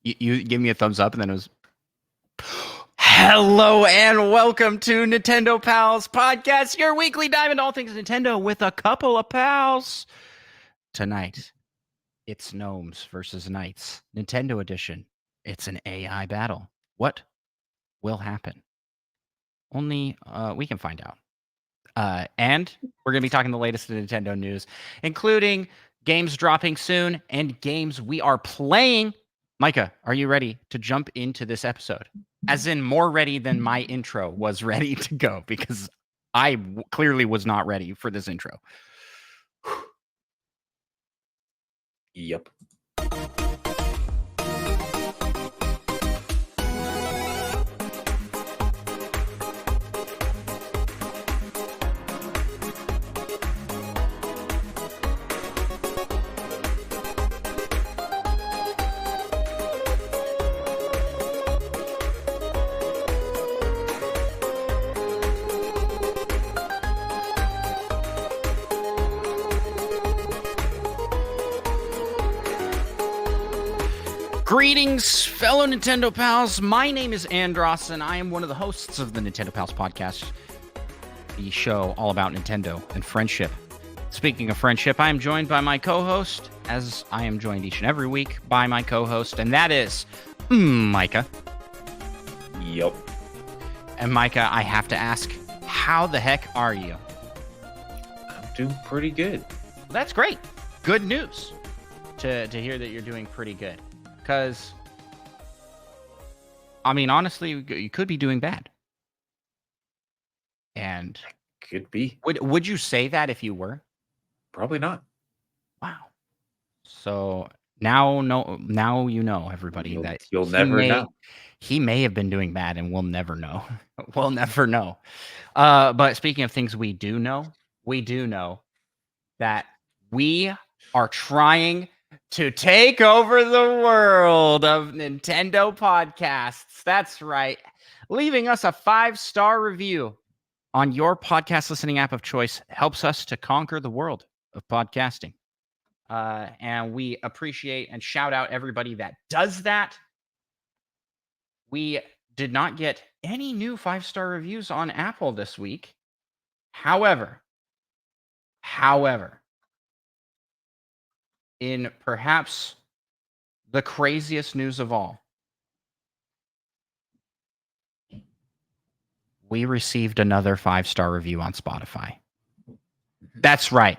You gave me a thumbs up, and then it was. Hello and welcome to Nintendo Pals Podcast, your weekly dive into all things Nintendo with a couple of pals. Tonight, it's Gnomes versus Knights, Nintendo Edition. It's an AI battle. What will happen? Only we can find out. And we're going to be talking the latest in Nintendo news, including games dropping soon and games we are playing. Micah, are you ready to jump into this episode? As in, more ready than my intro was ready to go, because I clearly was not ready for this intro. Yep. Greetings, fellow Nintendo pals. My name is Andros, and I am one of the hosts of the Nintendo Pals podcast, the show all about Nintendo and friendship. Speaking of friendship, I am joined by my co-host, as I am joined each and every week by my co-host, and that is Micah. Yep. And Micah, I have to ask, how the heck are you? I'm doing pretty good. Well, that's great. Good news to hear that you're doing pretty good. Because, I mean, honestly, you could be doing bad. And Could be. would you say that if you were? Probably not. Wow. So now you know, everybody, that You'll never know. He may have been doing bad, and we'll never know. We'll never know. But speaking of things we do know that we are trying to take over the world of Nintendo podcasts. That's right. Leaving us a 5-star review on your podcast listening app of choice helps us to conquer the world of podcasting. And we appreciate and shout out everybody that does that. We did not get any new 5-star reviews on Apple this week. However, in perhaps the craziest news of all, we received another 5-star review on Spotify. That's right.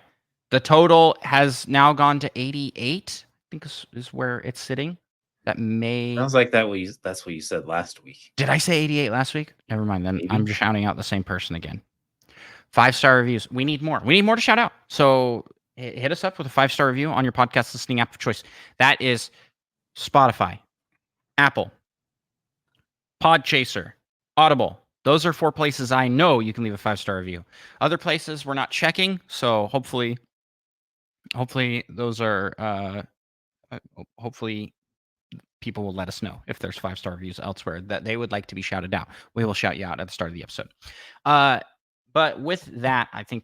The total has now gone to 88, I think is where it's sitting. That may... Sounds like that's what you said last week. Did I say 88 last week? Never mind. Then Maybe. I'm just shouting out the same person again. 5-star reviews. We need more. We need more to shout out. So hit us up with a 5-star review on your podcast listening app of choice. That is Spotify, Apple, Podchaser, Audible. Those are 4 places I know you can leave a 5-star review. Other places we're not checking, so hopefully those are hopefully people will let us know if there's 5-star reviews elsewhere that they would like to be shouted out. We will shout you out at the start of the episode. But with that, I think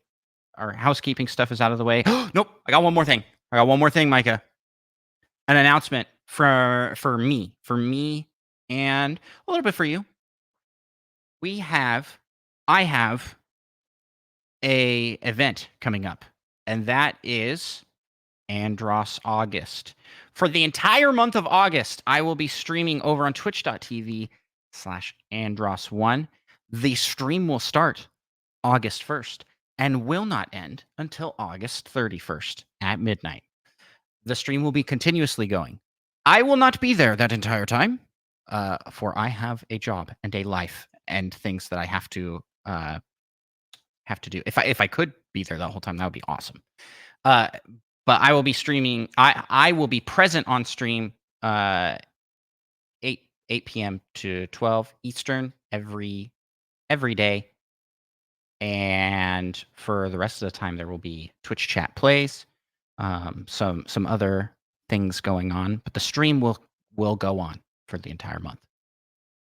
our housekeeping stuff is out of the way. Nope, I got one more thing. Micah. An announcement for me, and a little bit for you. I have a event coming up, and that is Andros August. For the entire month of August, I will be streaming over on twitch.tv/Andros1. The stream will start August 1st and will not end until August 31st at midnight. The stream will be continuously going. I will not be there that entire time, for I have a job and a life and things that I have to do. If I could be there the whole time, that would be awesome. But I will be streaming. I will be present on stream 8 p.m. to 12 Eastern every day. And for the rest of the time, there will be Twitch chat plays, some other things going on, but the stream will go on for the entire month.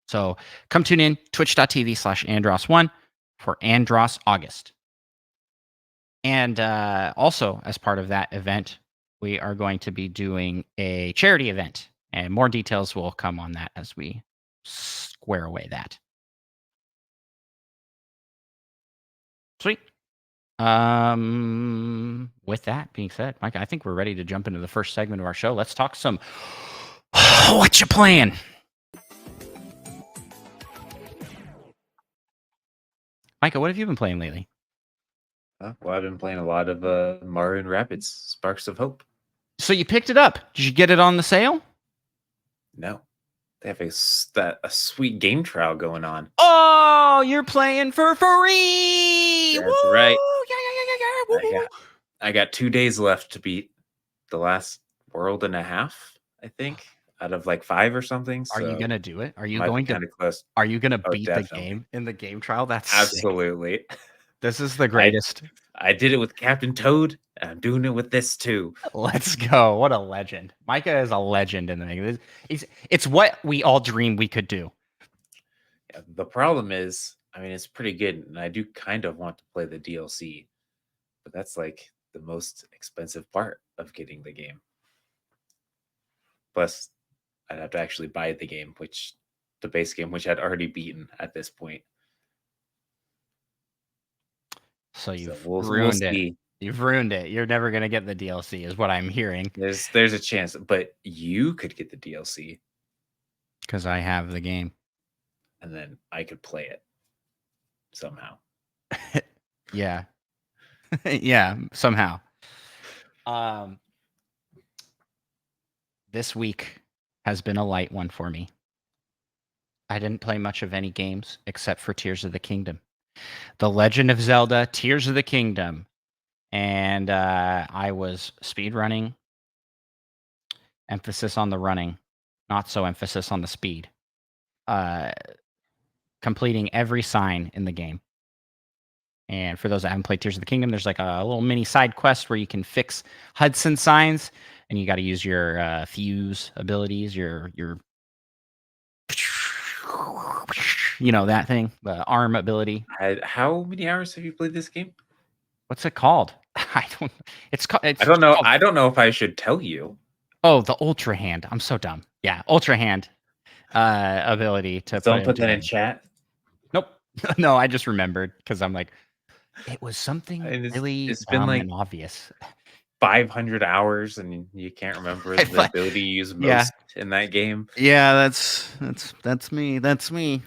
So come tune in, twitch.tv/Andros1 for Andros August. And also, as part of that event, we are going to be doing a charity event And more details will come on that as we square away that. Sweet. With that being said, Mike, I think we're ready to jump into the first segment of our show. Let's talk some what you playing? Micah, what have you been playing lately? Well, I've been playing a lot of Mario and Rabbids Sparks of Hope. So you picked it up. Did you get it on the sale? No, they have a sweet game trial going on. Oh, you're playing for free. That's Woo! right. Yeah. Woo. I got 2 days left to beat the last world and a half, I think, out of like 5 or something. Are you So gonna do it? Are you might be going to? kind of close. Are you gonna Oh, beat the definitely. game in the game trial? That's sick. Absolutely. This is the greatest. I did it with Captain Toad, and I'm doing it with this too. Let's go. What a legend. Micah is a legend in the game. It's what we all dream we could do. Yeah, the problem is, I mean, it's pretty good, and I do kind of want to play the DLC, but that's like the most expensive part of getting the game. Plus, I'd have to actually buy the game, the base game, which I'd already beaten at this point. So you've we'll ruined it. see. You've ruined it. You're never gonna get the DLC, is what I'm hearing. There's a chance, but you could get the DLC, because I have the game. and then I could play it somehow. Yeah. Yeah, somehow. This week has been a light one for me. I didn't play much of any games except for Tears of the Kingdom. The Legend of Zelda, Tears of the Kingdom. And I was speed running. Emphasis on the running, not so emphasis on the speed. Completing every sign in the game. And for those that haven't played Tears of the Kingdom, there's like a little mini side quest where you can fix Hudson signs, and you got to use your fuse abilities, your that thing, the arm ability. How many hours have you played this game? What's it called? I don't. It's called. I don't know. I don't know if I should tell you. Oh, the Ultra Hand. I'm so dumb. Yeah, Ultra Hand ability to Don't put that in chat. Nope. No, I just remembered because I'm like, it was something really it's been like and obvious. 500 hours, and you can't remember the ability you use most in that game. Yeah, that's me. That's me.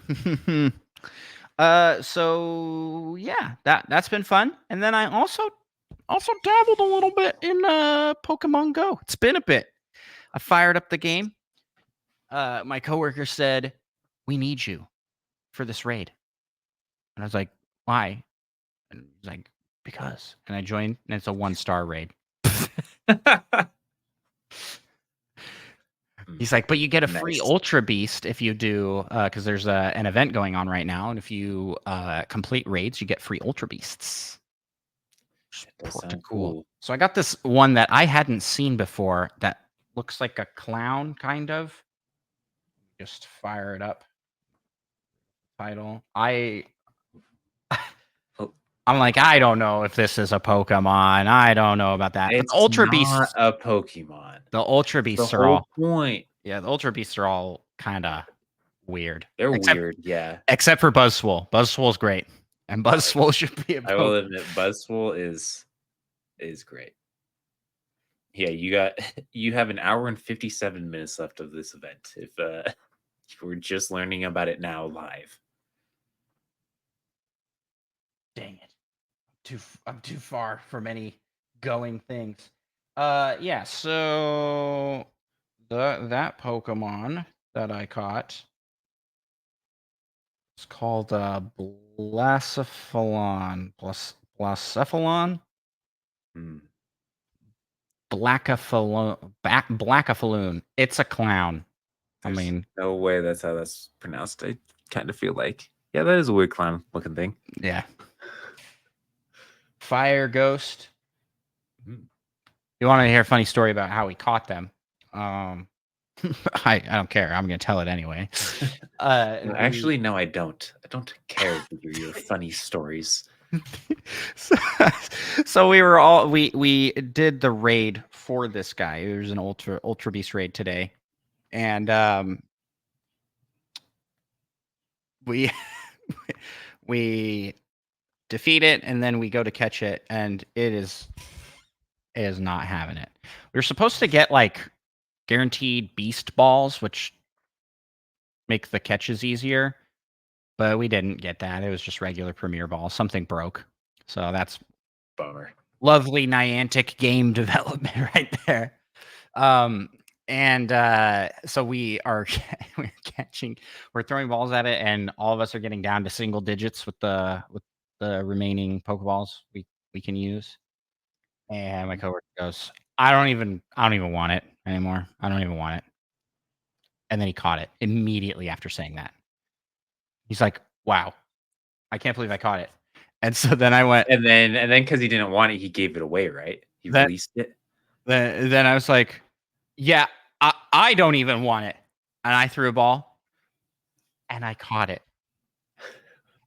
So yeah, that's been fun. And then I also dabbled a little bit in Pokemon Go. It's been a bit. I fired up the game. My coworker said, "We need you for this raid." And I was like, "Why?" And he's like, "Because." And I joined, and it's a 1-star raid. He's like, "But you get a free Ultra Beast if you do, because there's an event going on right now, and if you complete raids, you get free Ultra Beasts." That sounds cool. So I got this one that I hadn't seen before that looks like a clown, kind of. Just fire it up. Title. I'm like, I don't know if this is a Pokemon. I don't know about that. It's but Ultra not Beasts, a Pokemon. the Ultra Beasts the are whole all point. Yeah, the Ultra Beasts are all kind of weird. They're weird, yeah. Except for Buzzwole. Buzzwole's great, and Buzzwole should be a Pokemon. I will admit, Buzzwole is great. Yeah, you have an hour and 57 minutes left of this event. If you were just learning about it now live. Dang it. I'm too far from any going things. Yeah, so that Pokemon that I caught is called Blacephalon. Blacephalon? Blackafaloon. It's a clown. There's no way that's how that's pronounced. I kind of feel like, yeah, that is a weird clown looking thing. Yeah. Fire Ghost. You want to hear a funny story about how we caught them? I don't care. I'm going to tell it anyway. Actually, no, I don't. I don't care to hear your funny stories. So we did the raid for this guy. There's an Ultra Beast raid today, and we we defeat it, and then we go to catch it, and it is not having it. We were supposed to get like guaranteed beast balls, which make the catches easier, but we didn't get that. It was just regular premier balls. Something broke, so that's Bummer. lovely Niantic game development right there. And so we are we're throwing balls at it, and all of us are getting down to single digits with the remaining Pokeballs we can use. And my coworker goes, I don't even want it anymore. I don't even want it. And then he caught it immediately after saying that. He's like, wow, I can't believe I caught it. And so then I went, And then because he didn't want it, he gave it away, right? He that released it. then I was like, yeah, I don't even want it. And I threw a ball and I caught it.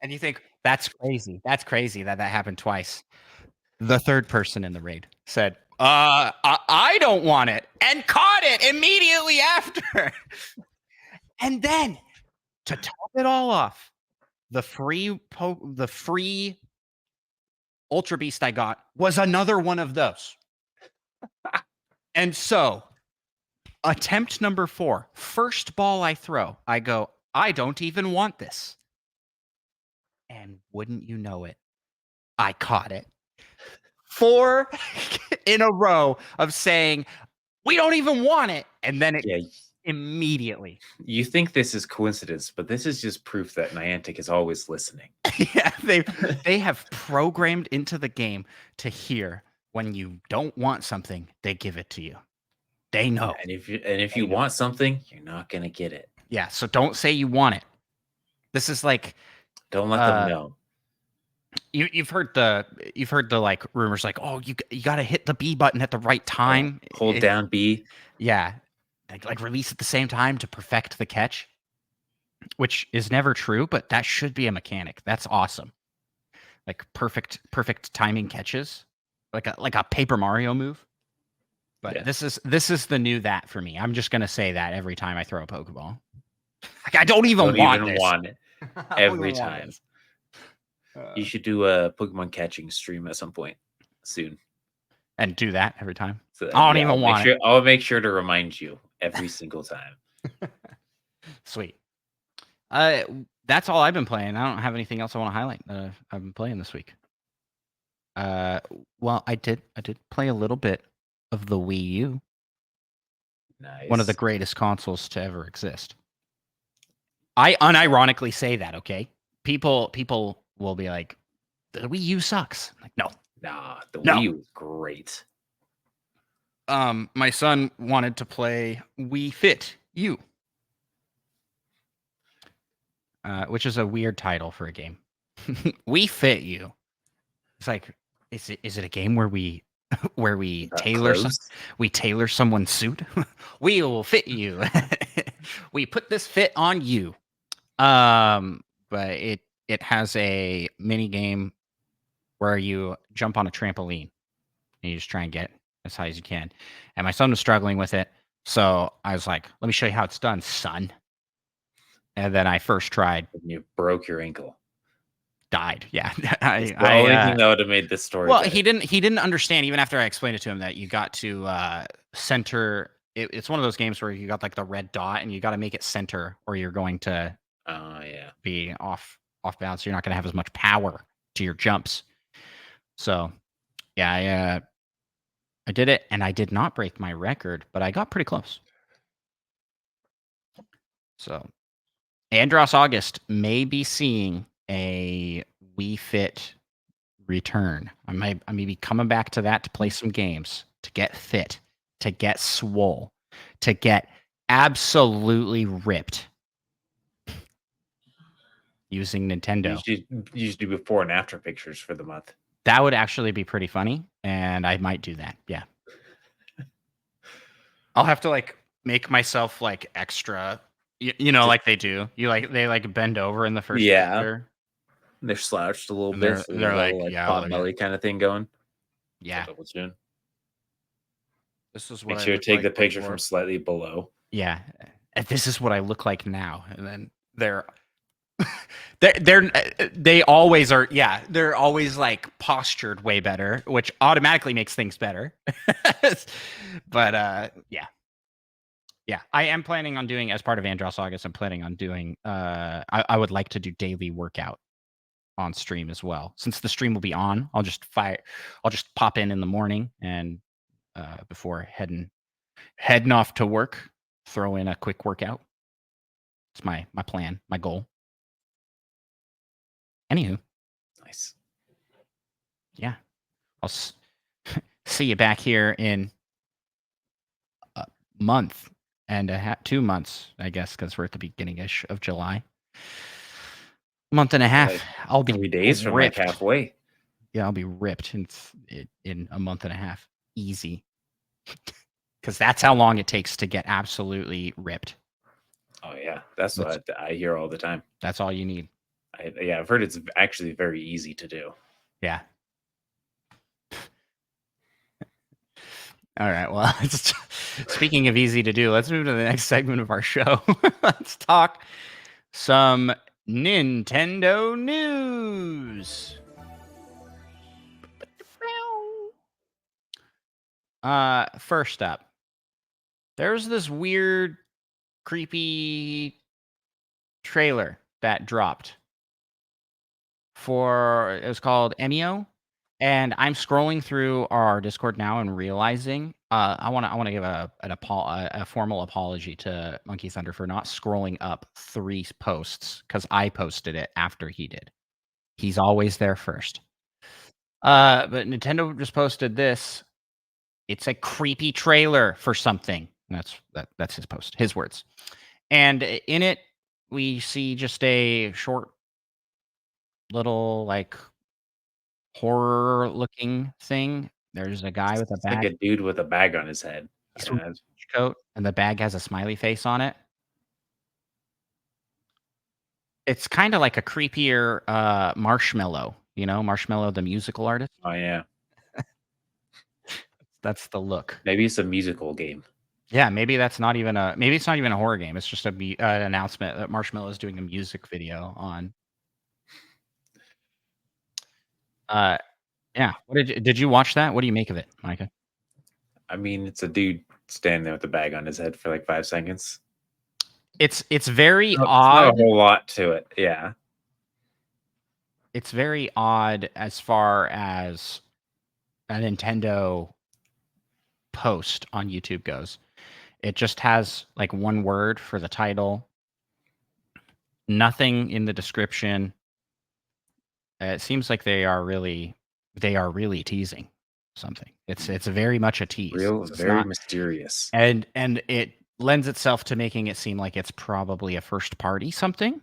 And you think, that's crazy. That's crazy that happened twice. The third person in the raid said, I don't want it, and caught it immediately after. And then to top it all off, the free Ultra Beast I got was another one of those. And so, attempt number 4, first ball I throw, I go, I don't even want this. And wouldn't you know it, I caught it. 4 in a row of saying, we don't even want it. And then it immediately. You think this is coincidence, but this is just proof that Niantic is always listening. Yeah, they have programmed into the game to hear when you don't want something, they give it to you. They know. And if you want something, you're not gonna get it. Yeah, so don't say you want it. This is like, don't let them know. You've heard the like rumors like, oh, you got to hit the B button at the right time. Hold down B. Yeah, like release at the same time to perfect the catch, which is never true, but that should be a mechanic. That's awesome. Like perfect timing catches, like a Paper Mario move. But this is the new that for me. I'm just gonna say that every time I throw a Pokeball. Like, I don't even want it every time. You should do a Pokemon catching stream at some point soon. And do that every time. So, I don't even want it. I'll make sure to remind you every single time. Sweet. That's all I've been playing. I don't have anything else I want to highlight that I've been playing this week. Well, I did play a little bit of the Wii U. Nice. One of the greatest consoles to ever exist. I unironically say that, okay? People will be like, the Wii U sucks. I'm like, no. Nah, the Wii U is great. My son wanted to play Wii Fit U. Which is a weird title for a game. We Fit You. It's like, is it a game where we tailor someone's suit? We will fit you. We put this fit on you. But it has a mini game where you jump on a trampoline and you just try and get as high as you can. And my son was struggling with it, so I was like, "Let me show you how it's done, son." And then I first tried. And you broke your ankle. Died. Yeah. It's the only thing that would have made this story. Well, he didn't understand even after I explained it to him that you got to center. It's one of those games where you got like the red dot and you got to make it center, or you're going to be off balance. You're not going to have as much power to your jumps. So, yeah, I did it, and I did not break my record, but I got pretty close. So, Andros August may be seeing a Wii Fit return. I may be coming back to that to play some games, to get fit, to get swole, to get absolutely ripped using Nintendo. You should do before and after pictures for the month. That would actually be pretty funny, and I might do that. Yeah. I'll have to like make myself like extra, like they do. They bend over in the first picture. They're slouched a little bit. They're like pot belly kind of thing going. Yeah. This is what make sure to take the picture from slightly below. Yeah. this is what I look like now. And then they always are. Yeah, they're always like postured way better, which automatically makes things better. But yeah, I am planning on doing, as part of Andros August, I'm planning on doing. I would like to do daily workout on stream as well. Since the stream will be on, I'll just pop in the morning and before heading off to work, throw in a quick workout. It's my plan, my goal. Anywho, Nice. yeah, I'll see you back here in a month and 2 months, I guess, because we're at the beginning-ish of July. Month and a half. Like I'll be 3 days from like ripped. halfway. Yeah, I'll be ripped in a month and a half, easy. Because that's how long it takes to get absolutely ripped. Oh yeah, that's what I hear all the time. That's all you need. I've heard it's actually very easy to do. Yeah. All right. Well, speaking of easy to do, let's move to the next segment of our show. Let's talk some Nintendo news. First up, there's this weird, creepy trailer that dropped it was called Emio. And I'm scrolling through our Discord now and realizing I want to give a formal apology to Monkey Thunder for not scrolling up 3 posts because I posted it after he did. He's always there first. But Nintendo just posted this. It's a creepy trailer for something. That's his post, his words. And in it, we see just a short little like horror looking thing. There's a guy with a It's like bag. a dude with a bag on his head. He's wearing a trench coat, and the bag has a smiley face on it. It's kinda like a creepier, Marshmello, Marshmello, the musical artist? Oh yeah, That's the look. maybe it's a musical game. Yeah, maybe it's not even a horror game, it's just an announcement that Marshmello is doing a music video on. Yeah. What did you watch that? What do you make of it, Micah? I mean, it's a dude standing there with a bag on his head for like 5 seconds. It's very It's not a odd. whole lot to it. Yeah. It's very odd as far as a Nintendo post on YouTube goes. It just has like one word for the title, nothing in the description. It seems like they are really teasing something. It's very much a tease. It's Very not, mysterious. and it lends itself to making it seem like it's probably a first party something.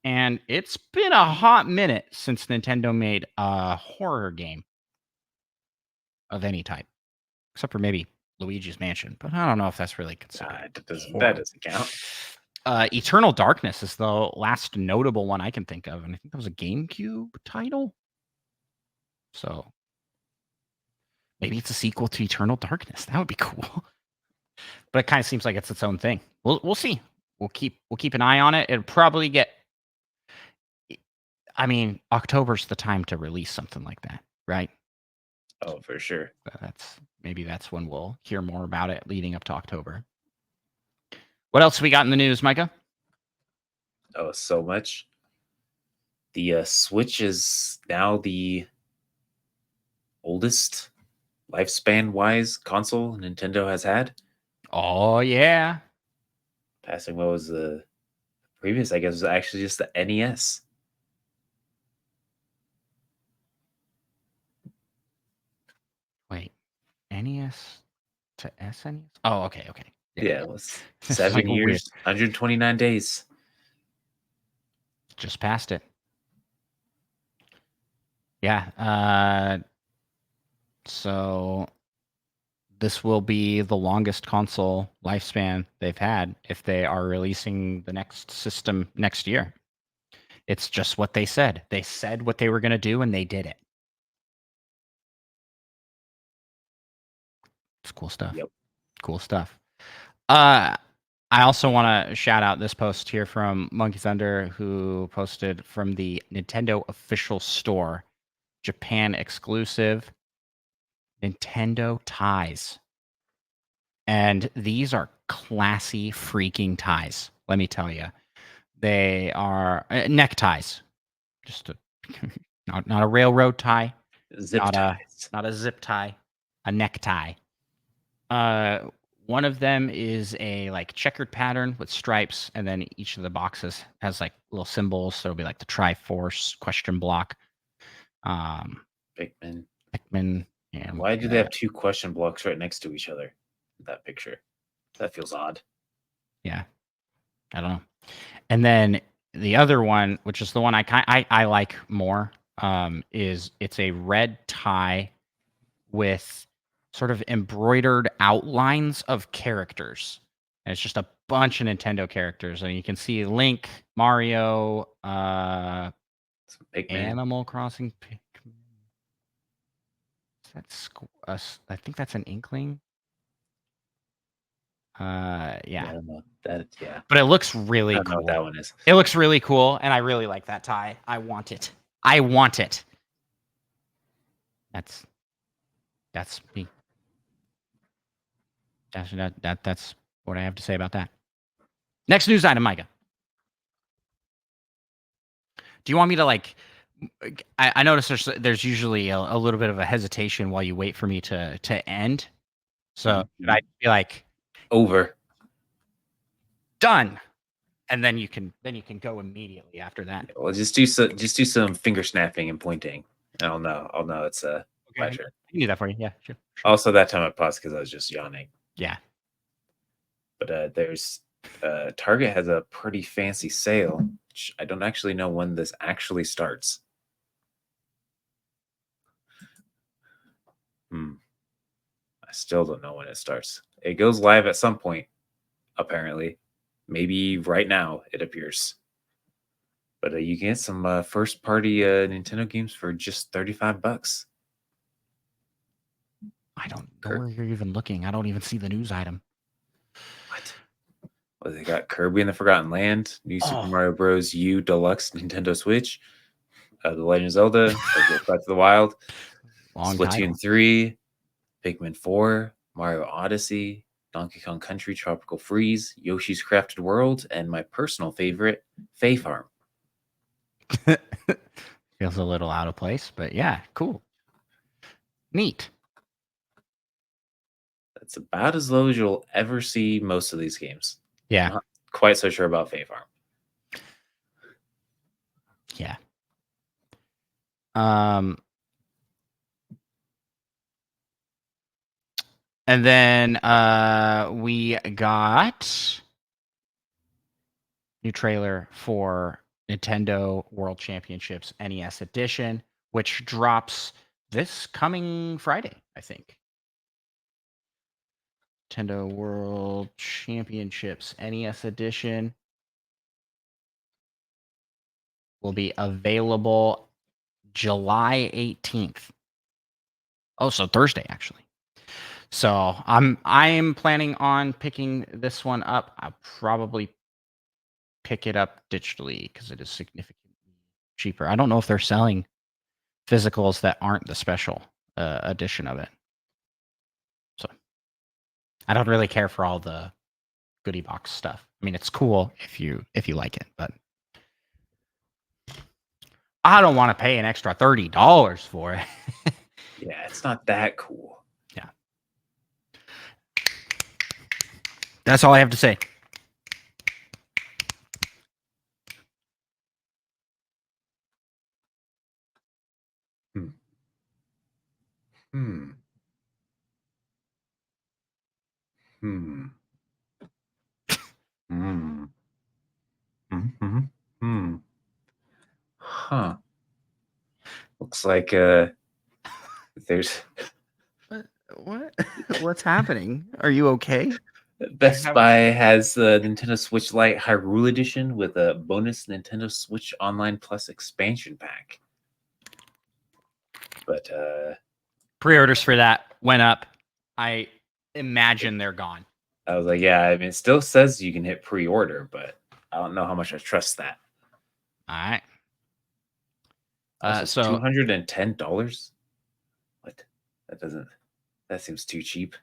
And it's been a hot minute since Nintendo made a horror game of any type, except for maybe Luigi's Mansion, but I don't know if that's really considered That doesn't count. Eternal Darkness is the last notable one I can think of, and I think that was a GameCube title. So maybe it's a sequel to Eternal Darkness. That would be cool. But it kind of seems like it's its own thing. We'll see. We'll keep an eye on it. It'll probably get. I mean, October's the time to release something like that, right? Oh, for sure. That's when we'll hear more about it leading up to October. What else we got in the news, Micah? Oh, so much. The Switch is now the oldest lifespan-wise console Nintendo has had. Oh yeah. Passing what was the previous? I guess was actually just the NES. Wait, NES to SNES? Oh, okay. Yeah, it was It's 7 like weird. years, 129 days. Just passed it. Yeah. So this will be the longest console lifespan they've had if they are releasing the next system next year. It's just what they said. They said what they were going to do, and they did it. It's cool stuff. Yep. Cool stuff. Uh, I also want to shout out this post here from Monkey Thunder, who posted from the Nintendo official store, Japan exclusive Nintendo ties. And these are classy freaking ties. Let me tell you, they are neckties. Just a, not a railroad tie, Zip ties. not a zip tie, a necktie. One of them is a like checkered pattern with stripes, and then each of the boxes has like little symbols. So it'll be like the Triforce question block, Pikmin. Pikmin, and Why do they have two question blocks right next to each other? In that picture. That feels odd. yeah, I don't know. And then the other one, which is the one I like more, is it's a red tie with sort of embroidered outlines of characters. And it's just a bunch of Nintendo characters. And you can see Link, Mario, Some Pikmin. Animal Crossing. I think that's an Inkling. Yeah. I don't know. Yeah. But it looks really I don't know cool. what that one is. It looks really cool, and I really like that tie. I want it. I want it. That's me. That's what I have to say about that. Next news item, Micah. Do you want me to like? I notice there's usually a little bit of a hesitation while you wait for me to end. So should I be like over, done, and then you can go immediately after that. Well, just do some finger snapping and pointing. I'll know it's my turn. I can do that for you. Yeah, sure. Also, that time I paused because I was just yawning. Yeah. But there's Target has a pretty fancy sale. Which I don't actually know when this actually starts. I still don't know when it starts. It goes live at some point, apparently. Maybe right now, it appears. But you can get some first-party Nintendo games for just $35. I don't know where you're even looking. I don't even see the news item. What? Well, they got Kirby and the Forgotten Land, New Super Mario Bros. U Deluxe Nintendo Switch, The Legend of Zelda, Breath of the Wild, Splatoon 3, Pikmin 4, Mario Odyssey, Donkey Kong Country Tropical Freeze, Yoshi's Crafted World, and my personal favorite, Fae Farm. Feels a little out of place, but yeah, cool. Neat. That's about as low as you'll ever see most of these games. Yeah. I'm not quite so sure about Fae Farm. Yeah. And then we got new trailer for Nintendo World Championships NES Edition, which drops this coming Friday, I think. Nintendo World Championships NES Edition will be available July 18th. Oh, so Thursday, actually. So I am planning on picking this one up. I'll probably pick it up digitally because it is significantly cheaper. I don't know if they're selling physicals that aren't the special edition of it. So I don't really care for all the goodie box stuff. I mean, it's cool if you like it, but I don't want to pay an extra $30 for it. Yeah, it's not that cool. Yeah. That's all I have to say. Huh. Looks like there's What? What's happening? Are you okay? Best Buy has the Nintendo Switch Lite Hyrule Edition with a bonus Nintendo Switch Online Plus expansion pack. But pre-orders for that went up. I imagine they're gone. I was like, yeah, I mean, it still says you can hit pre-order, but I don't know how much I trust that. All right. Also, it's So $210. What? That doesn't. That seems too cheap.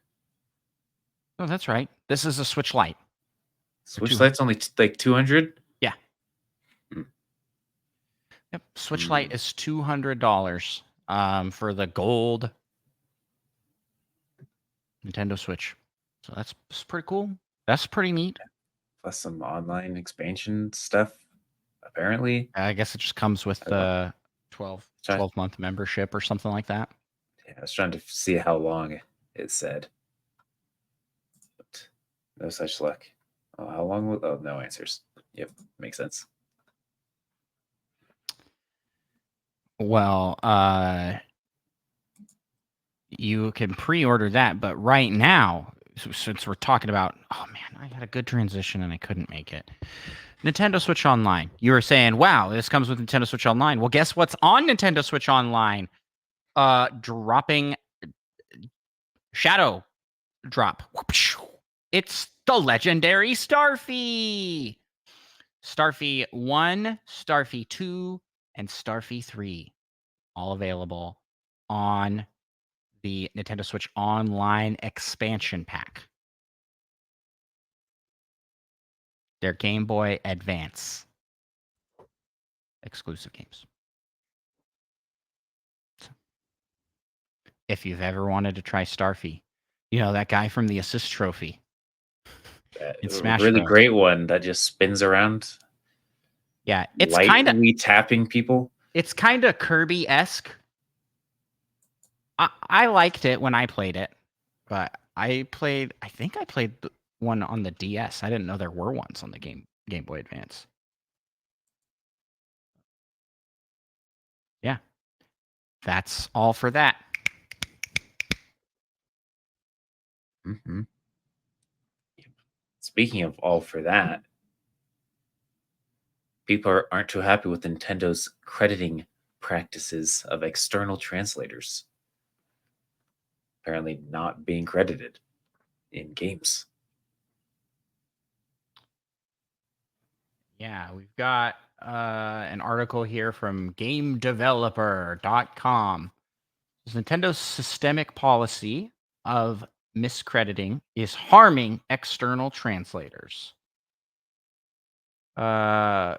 oh, that's right. This is a Switch Lite. For Switch Lite's only like 200. Yeah. Hmm. Yep. Switch Lite is $200 for the gold Nintendo Switch. So that's pretty cool. That's pretty neat. Plus some online expansion stuff. Apparently, I guess it just comes with I don't know. the 12-month membership or something like that. Yeah, I was trying to see how long it said, but no such luck. Oh, how long will? Oh, no answers. Yep, makes sense. Well, you can pre-order that, but right now, since we're talking about, oh man, I had a good transition and I couldn't make it. Nintendo Switch Online. You were saying, wow, this comes with Nintendo Switch Online. Well, guess what's on Nintendo Switch Online? Dropping Shadow Drop. It's the legendary Starfy. Starfy 1, Starfy 2, and Starfy 3. All available on the Nintendo Switch Online expansion pack. They're Game Boy Advance exclusive games. If you've ever wanted to try Starfy, you know that guy from the assist trophy in A Smash really Bros. great one that just spins around, Yeah, lightly tapping people. it's kind of Kirby-esque. I liked it when I played it, but I think I played the one on the DS. I didn't know there were ones on the Game Boy Advance. Yeah. That's all for that. Mm-hmm. Speaking of all for that, people aren't too happy with Nintendo's crediting practices of external translators. Apparently, not being credited in games. Yeah, we've got an article here from GameDeveloper.com. Nintendo's systemic policy of miscrediting is harming external translators. And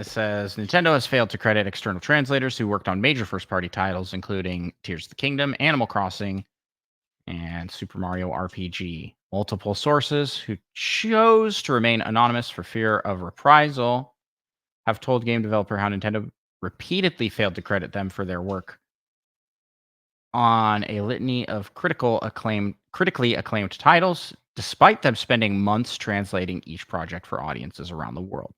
it says Nintendo has failed to credit external translators who worked on major first party titles, including Tears of the Kingdom, Animal Crossing, and Super Mario RPG. Multiple sources who chose to remain anonymous for fear of reprisal have told game developer how Nintendo repeatedly failed to credit them for their work on a litany of critically acclaimed titles, despite them spending months translating each project for audiences around the world.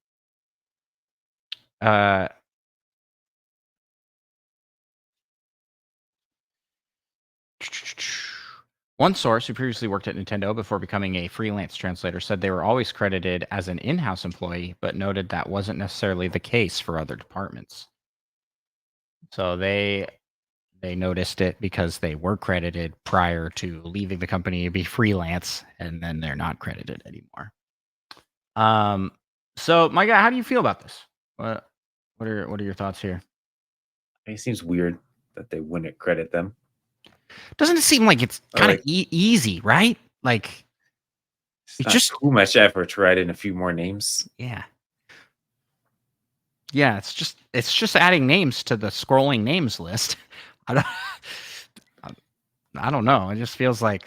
One source who previously worked at Nintendo before becoming a freelance translator said they were always credited as an in-house employee, but noted that wasn't necessarily the case for other departments. So they noticed it because they were credited prior to leaving the company to be freelance, and then they're not credited anymore. So my guy, how do you feel about this? What are your thoughts here? It seems weird that they wouldn't credit them. Doesn't it seem like it's kind of Like, easy, right? Like it's it's not just too much effort to write in a few more names. yeah. Yeah, it's just adding names to the scrolling names list. I don't I don't know. It just feels like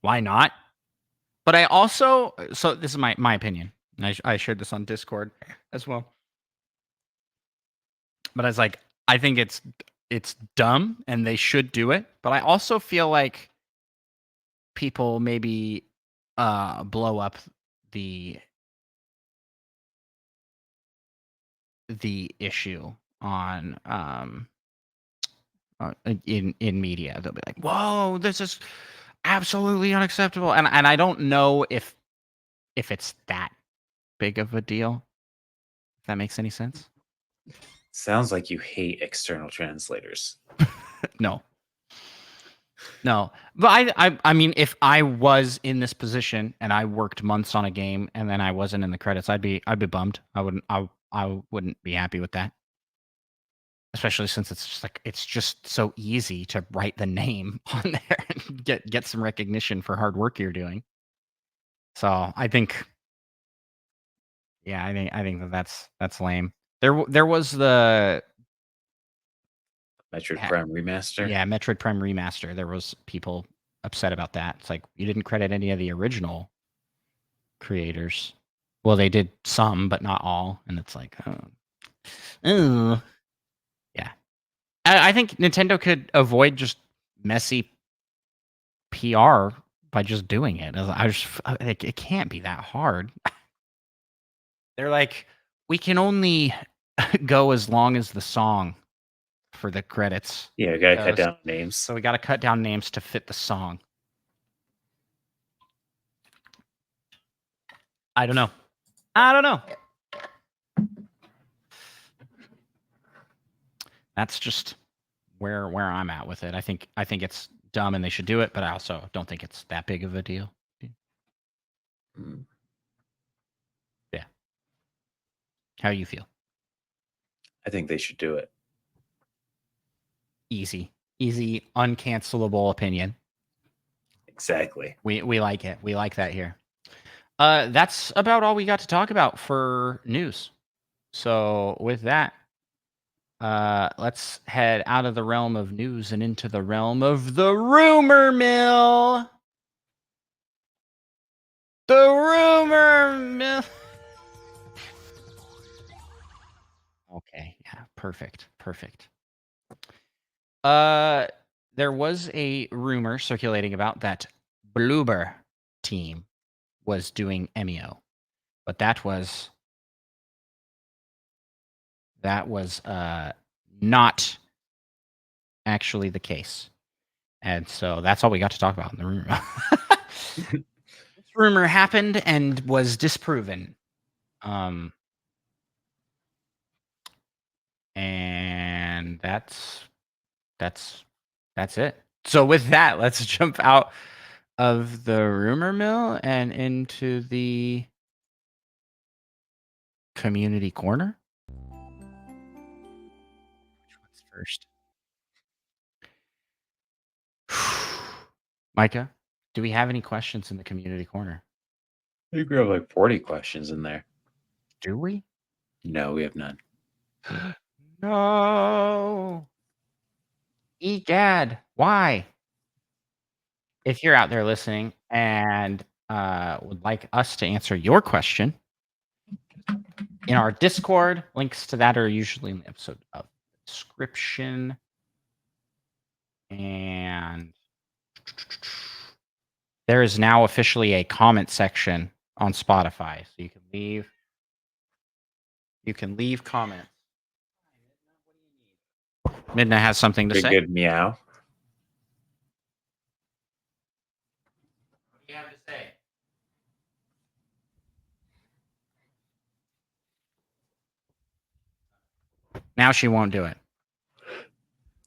why not? But I also so this is my opinion. And I shared this on Discord as well. But I was like, I think it's dumb and they should do it. But I also feel like people maybe blow up the issue on in media. They'll be like, "Whoa, this is absolutely unacceptable," and I don't know if it's that big of a deal. If that makes any sense. Sounds like you hate external translators. No, No, but I mean, if I was in this position and I worked months on a game and then I wasn't in the credits, I'd be bummed. I wouldn't be happy with that. Especially since it's just so easy to write the name on there and get some recognition for hard work you're doing. So I think, yeah, I think that's lame. There was the Metroid ha- Prime Remaster. yeah, Metroid Prime Remaster. There was people upset about that. It's like you didn't credit any of the original creators. Well, they did some, but not all. And it's like, oh, yeah. I think Nintendo could avoid just messy PR by just doing it. Like, it can't be that hard. They're like, we can only go as long as the song for the credits. Yeah, we gotta cut goes. down names. So we got to cut down names to fit the song. I don't know. That's just where I'm at with it. I think it's dumb and they should do it, but I also don't think it's that big of a deal. Mm, Yeah. How you feel? I think they should do it. Easy, uncancelable opinion. Exactly. We like it. We like that here. That's about all we got to talk about for news. So with that, let's head out of the realm of news and into the realm of the rumor mill. The rumor mill. Okay, yeah, perfect. There was a rumor circulating about that Bloober team was doing MEO, but that was not actually the case. And so that's all we got to talk about in the rumor. This rumor happened and was disproven. And that's it. So with that, let's jump out of the rumor mill and into the community corner. Which one's first? Micah, do we have any questions in the community corner? I think we have like 40 questions in there. Do we? No, we have none. No. Egad, why? If you're out there listening and would like us to answer your question in our Discord, links to that are usually in the episode of description. And there is now officially a comment section on Spotify, so you can leave comments. Midna has something to Pretty say. good meow. What do you have to say? Now she won't do it.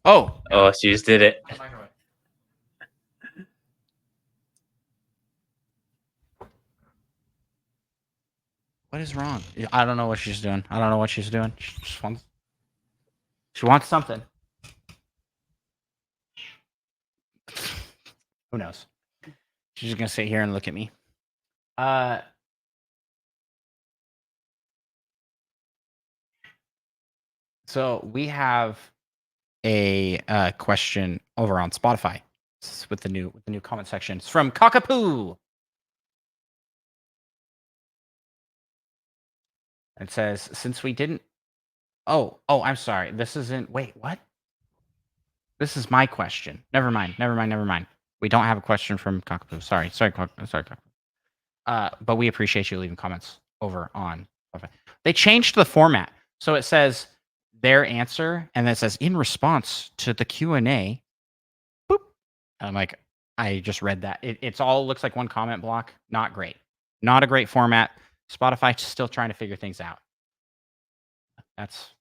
Oh, Oh, she just did it. What is wrong? I don't know what she's doing. She wants something. Who knows? She's just gonna sit here and look at me. So we have a question over on Spotify with the new comment section. It's from Cockapoo. It says, since we didn't. Oh, I'm sorry. This isn't. Wait, what? This is my question. Never mind. We don't have a question from Cockapoo. Sorry, Cockapoo. But we appreciate you leaving comments over on Spotify. They changed the format, so it says their answer, and then it says in response to the Q&A. Boop. I'm like, I just read that. It's all looks like one comment block. Not great. Not a great format. Spotify still trying to figure things out. That's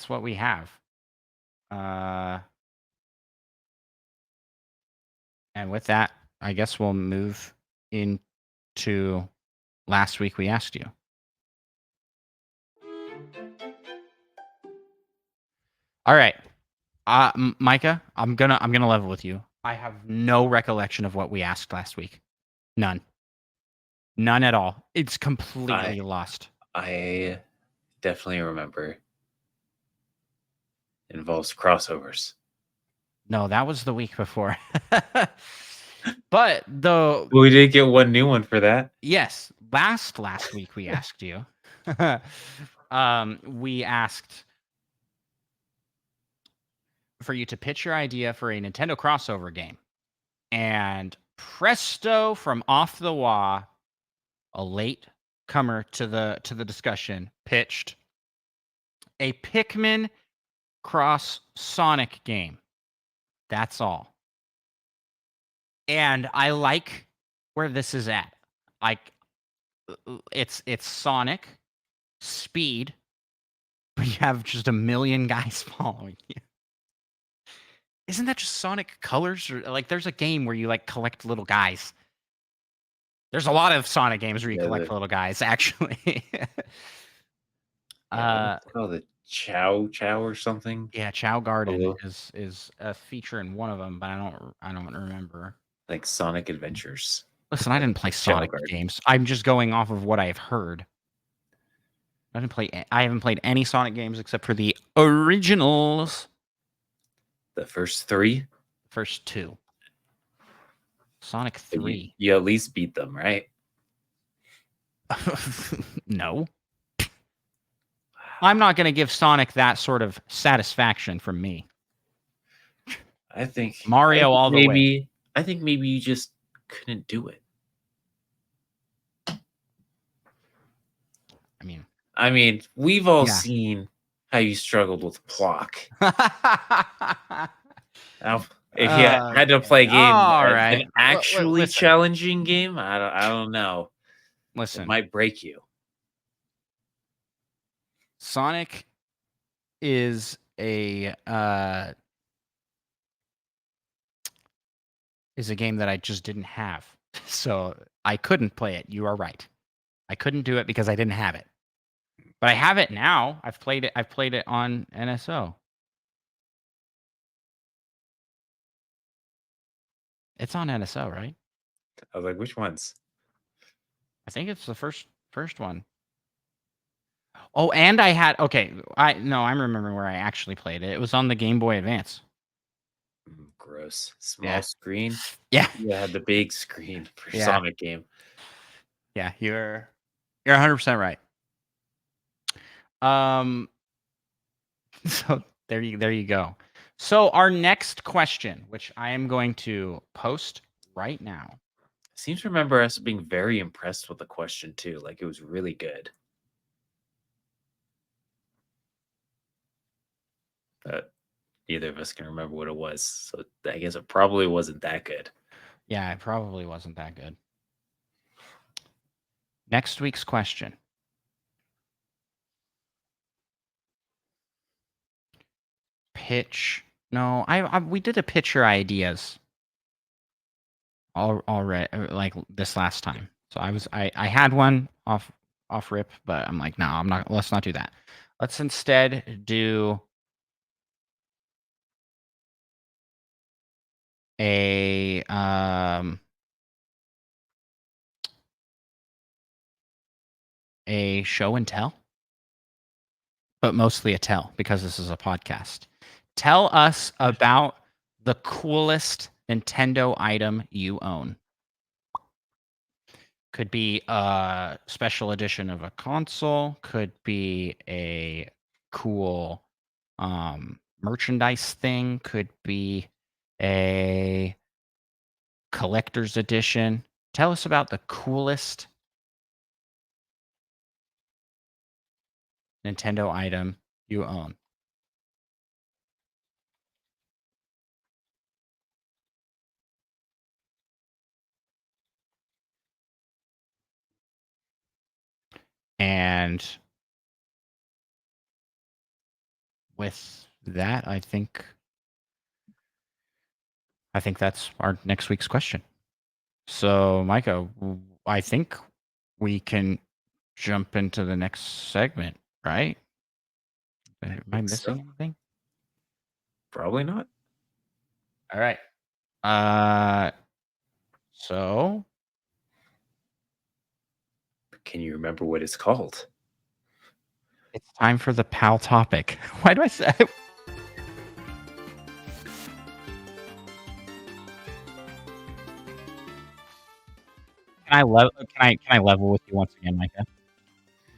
what we have. And with that, I guess we'll move into last week we asked you. All right. Micah, I'm gonna level with you. I have no recollection of what we asked last week. None. None at all. It's completely lost. I definitely remember. It involves crossovers. No, that was the week before. But We did get one new one for that. yes, last week we asked you. We asked for you to pitch your idea for a Nintendo crossover game. And presto, from off the wah, a late comer to the discussion pitched a Pikmin cross Sonic game. That's all. And I like where this is at. Like it's Sonic speed, but you have just a million guys following you. Isn't that just Sonic Colors? Or like there's a game where you like collect little guys. There's a lot of Sonic games where you Yeah, collect little guys, actually. what's it called? The Chow Chow or something? Yeah, Chow Garden Hello? is a feature in one of them, but I don't remember. Like Sonic Adventures. Listen, I didn't play Chow Sonic Garden. games. I'm just going off of what I've heard. I haven't played any Sonic games except for the originals. The first 3? First 2. Sonic But 3. you at least beat them, right? No. I'm not going to give Sonic that sort of satisfaction from me. I think Mario all the way. I think maybe you just couldn't do it. I mean, we've all yeah. seen how you struggled with Plock. Now, if you had to play a game, all an right. actually Listen. challenging game, I don't know. It Listen, might break you. Sonic is a game that I just didn't have. So I couldn't play it. You are right. I couldn't do it because I didn't have it. But I have it now. I've played it on NSO. It's on NSO, right? I was like, which ones? I think it's the first one. Oh, and I had I'm remembering where I actually played it. It was on the Game Boy Advance. Gross. Small Yeah. screen. Yeah. You had the big screen for Yeah. Sonic game. Yeah, you're 100% right. So there you go. So our next question, which I am going to post right now. I seem to remember us being very impressed with the question too. Like it was really good. But neither of us can remember what it was. So I guess it probably wasn't that good. Yeah, it probably wasn't that good. Next week's question. Pitch. No, we did a pitcher ideas already, like this last time. So I had one off rip, but I'm like, no, I'm not. Let's not do that. Let's instead do a show and tell, but mostly a tell because this is a podcast. Tell us about the coolest Nintendo item you own. Could be a special edition of a console, could be a cool merchandise thing, could be a collector's edition. Tell us about the coolest Nintendo item you own. And with that, I think I think that's our next week's question. So, Micah, I think we can jump into the next segment, right? Am I Think missing so? anything? Probably not. All right. So Can you remember what it's called? it's time for the pal topic. Why do I say? Can I level with you once again, Micah?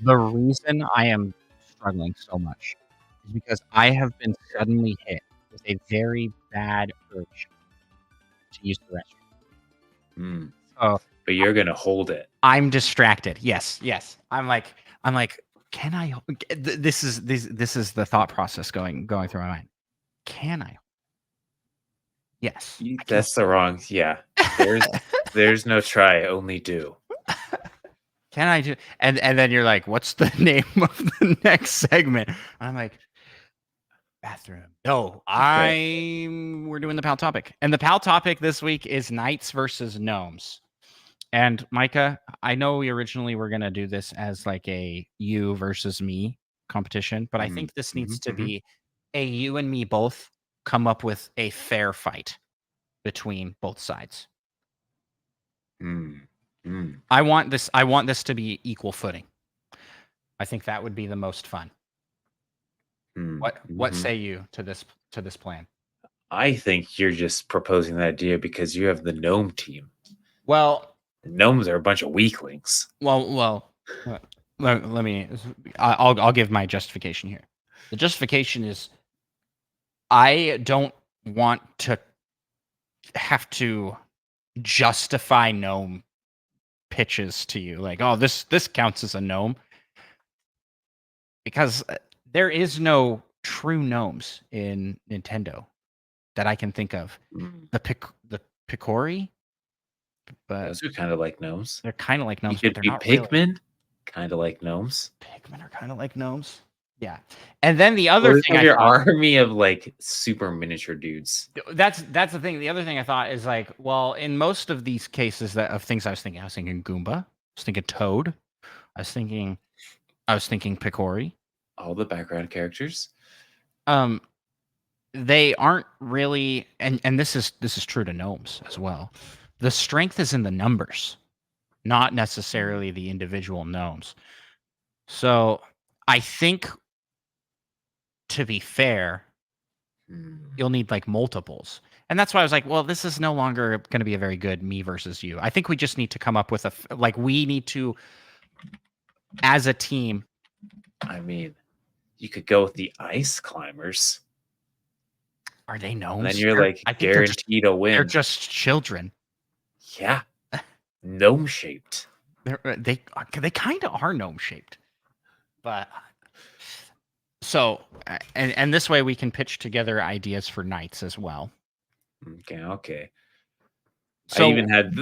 The reason I am struggling so much is because I have been suddenly hit with a very bad urge to use the restroom. Hmm. So But you're gonna hold it. I'm distracted. Yes, yes. I'm like, can I? This is the thought process going through my mind. Can I? Yes, I can. That's the wrong. Yeah. There's no try, only do. Can I do? And then you're like, what's the name of the next segment? I'm like, bathroom. No, Okay. we're doing the pal topic, and the pal topic this week is knights versus gnomes. And Micah, I know we originally were gonna do this as like a you versus me competition, but I Mm, think this needs mhm, to mhm. be a you and me both come up with a fair fight between both sides. Mm, mm, I want this to be equal footing. I think that would be the most fun. mm, What mhm. say you to this plan? I think you're just proposing that idea because you have the gnome team. Well, The gnomes are a bunch of weaklings. well. uh, let me. I'll give my justification here. The justification is I don't want to have to justify gnome pitches to you, like, oh, this counts as a gnome, because there is no true gnomes in Nintendo that I can think of. Mm, The Picori, but those are kind of like gnomes. they're kind of like You gnomes, but could they're be not really. Pikmin, kind of like gnomes. Pikmin are kind of like gnomes. Yeah. And then the other Or thing have I your thought, army of like super miniature dudes. that's the thing. The other thing I thought is like, well, in most of these cases that of things I was thinking Goomba, I was thinking Toad, I was thinking Picori. All the background characters. Um, they aren't really, and this is true to gnomes as well. The strength is in the numbers, not necessarily the individual gnomes. So I think, to be fair, Mm, you'll need like multiples. And that's why I was like, well, this is no longer going to be a very good me versus you. I think we just need to come up with like, we need to, as a team. I mean, you could go with the ice climbers. Are they And then gnomes? you're like I think guaranteed to they're win. just children. Yeah. Gnome shaped. They kind of are gnome shaped, but so and this way we can pitch together ideas for nights as well. Okay, okay. So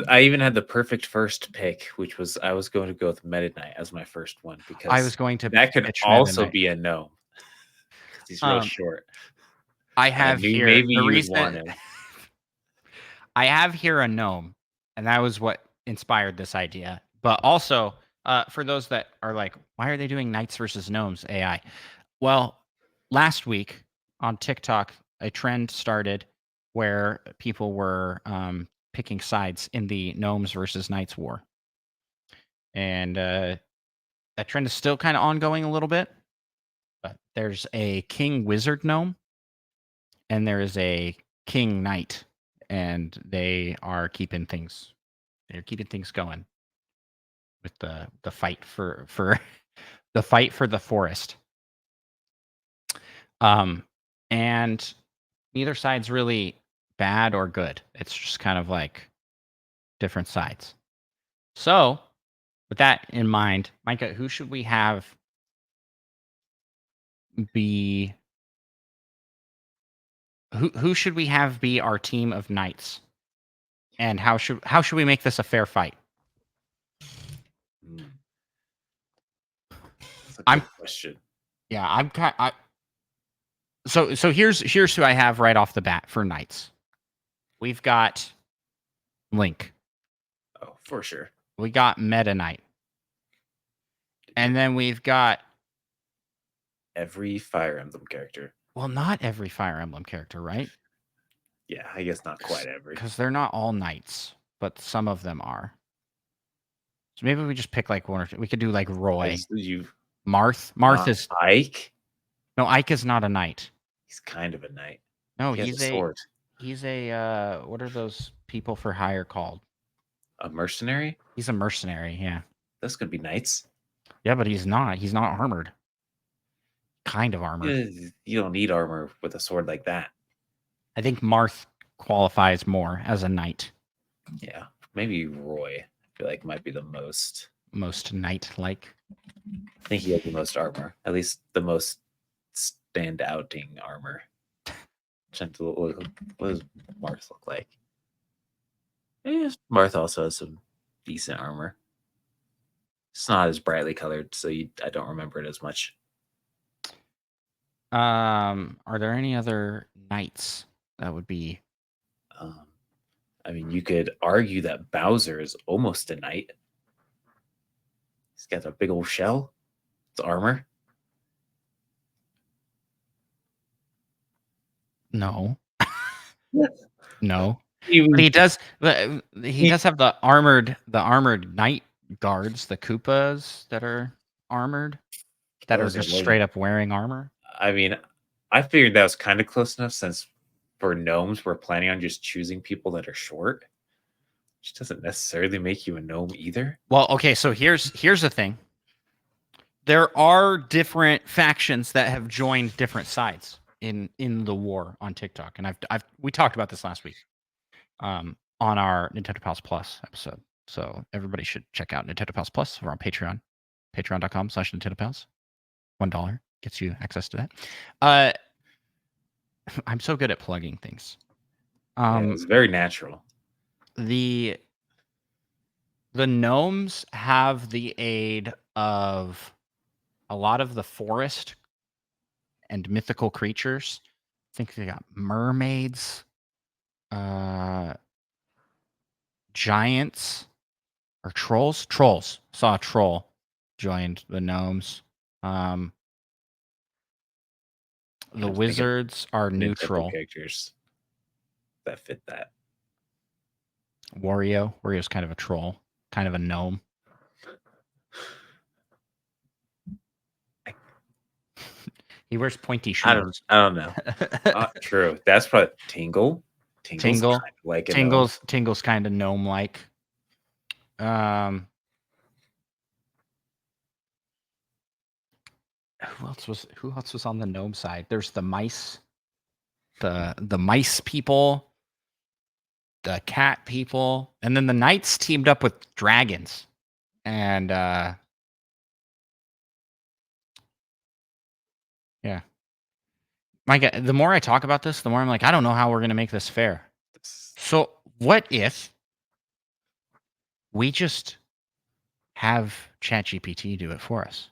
I even had the perfect first pick, which was I was going to go with Meta Knight as my first one I was because going to that could pitch Meta also Knight. be a gnome because he's real Um, short. I And I have knew here maybe the you would want reason him. I have here a gnome, and that was what inspired this idea. But also, for those that are like, why are they doing knights versus gnomes AI? Well, last week on TikTok, a trend started where people were picking sides in the gnomes versus knights war, and that trend is still kind of ongoing a little bit. But there's a king wizard gnome, and there is a king knight, and they are keeping things. They're keeping things going with the fight for the fight for the forest. And neither side's really bad or good. It's just kind of like different sides. So, with that in mind, Micah, who should we have be who should we have be our team of knights? And how should we make this a fair fight? Hmm, that's a I'm good question. yeah, I'm kind so here's who I have right off the bat for knights. we've got Link. Oh, for sure. We got Meta Knight. And then we've got every Fire Emblem character. well, not every Fire Emblem character, right? Yeah, I guess not quite every. Because they're not all knights, but some of them are. So maybe we just pick like one or two. We could do like Roy. You Marth is Ike. no, Ike is not a knight. He's kind of a knight. No, He has a sword. He's a what are those people for hire called? A mercenary. He's a mercenary. Yeah. That's gonna be knights. Yeah, but he's not. He's not armored. Kind of armored. You don't need armor with a sword like that. I think Marth qualifies more as a knight. Yeah, maybe Roy. I feel like might be the most knight-like. I think he has the most armor, at least the most stand-outing armor. What does Marth look like? Marth also has some decent armor. It's not as brightly colored, so I don't remember it as much. Are there any other knights that would be? I mean, you could argue that Bowser is almost a knight. He's got a big old shell. It's armor. No. No. But he does. He does have the armored knight guards, the Koopas that are armored, that are just straight up wearing armor. I mean, I figured that was kind of close enough since for gnomes we're planning on just choosing people that are short, which doesn't necessarily make you a gnome either. Well, okay, so here's the thing. There are different factions that have joined different sides in the war on TikTok, and we talked about this last week on our Nintendo Pals Plus episode. So everybody should check out Nintendo Pals Plus. We're on Patreon, patreon.com/Nintendo Pals. $1 gets you access to that. I'm so good at plugging things. It's very natural. The gnomes have the aid of a lot of the forest and mythical creatures. I think they got mermaids, giants, or trolls. Trolls. Saw a troll joined the gnomes. The wizards are neutral characters that fit that. Wario's kind of a troll, kind of a gnome. He wears pointy shoes. I don't know. True. That's probably Tingle. Tingle's kind of like a gnome. Tingle's kind of gnome-like. Who else was on the gnome side? There's the mice. The mice people, the cat people, and then the knights teamed up with dragons. And yeah. The more I talk about this, the more I'm like, I don't know how we're gonna make this fair. So what if we just have ChatGPT do it for us?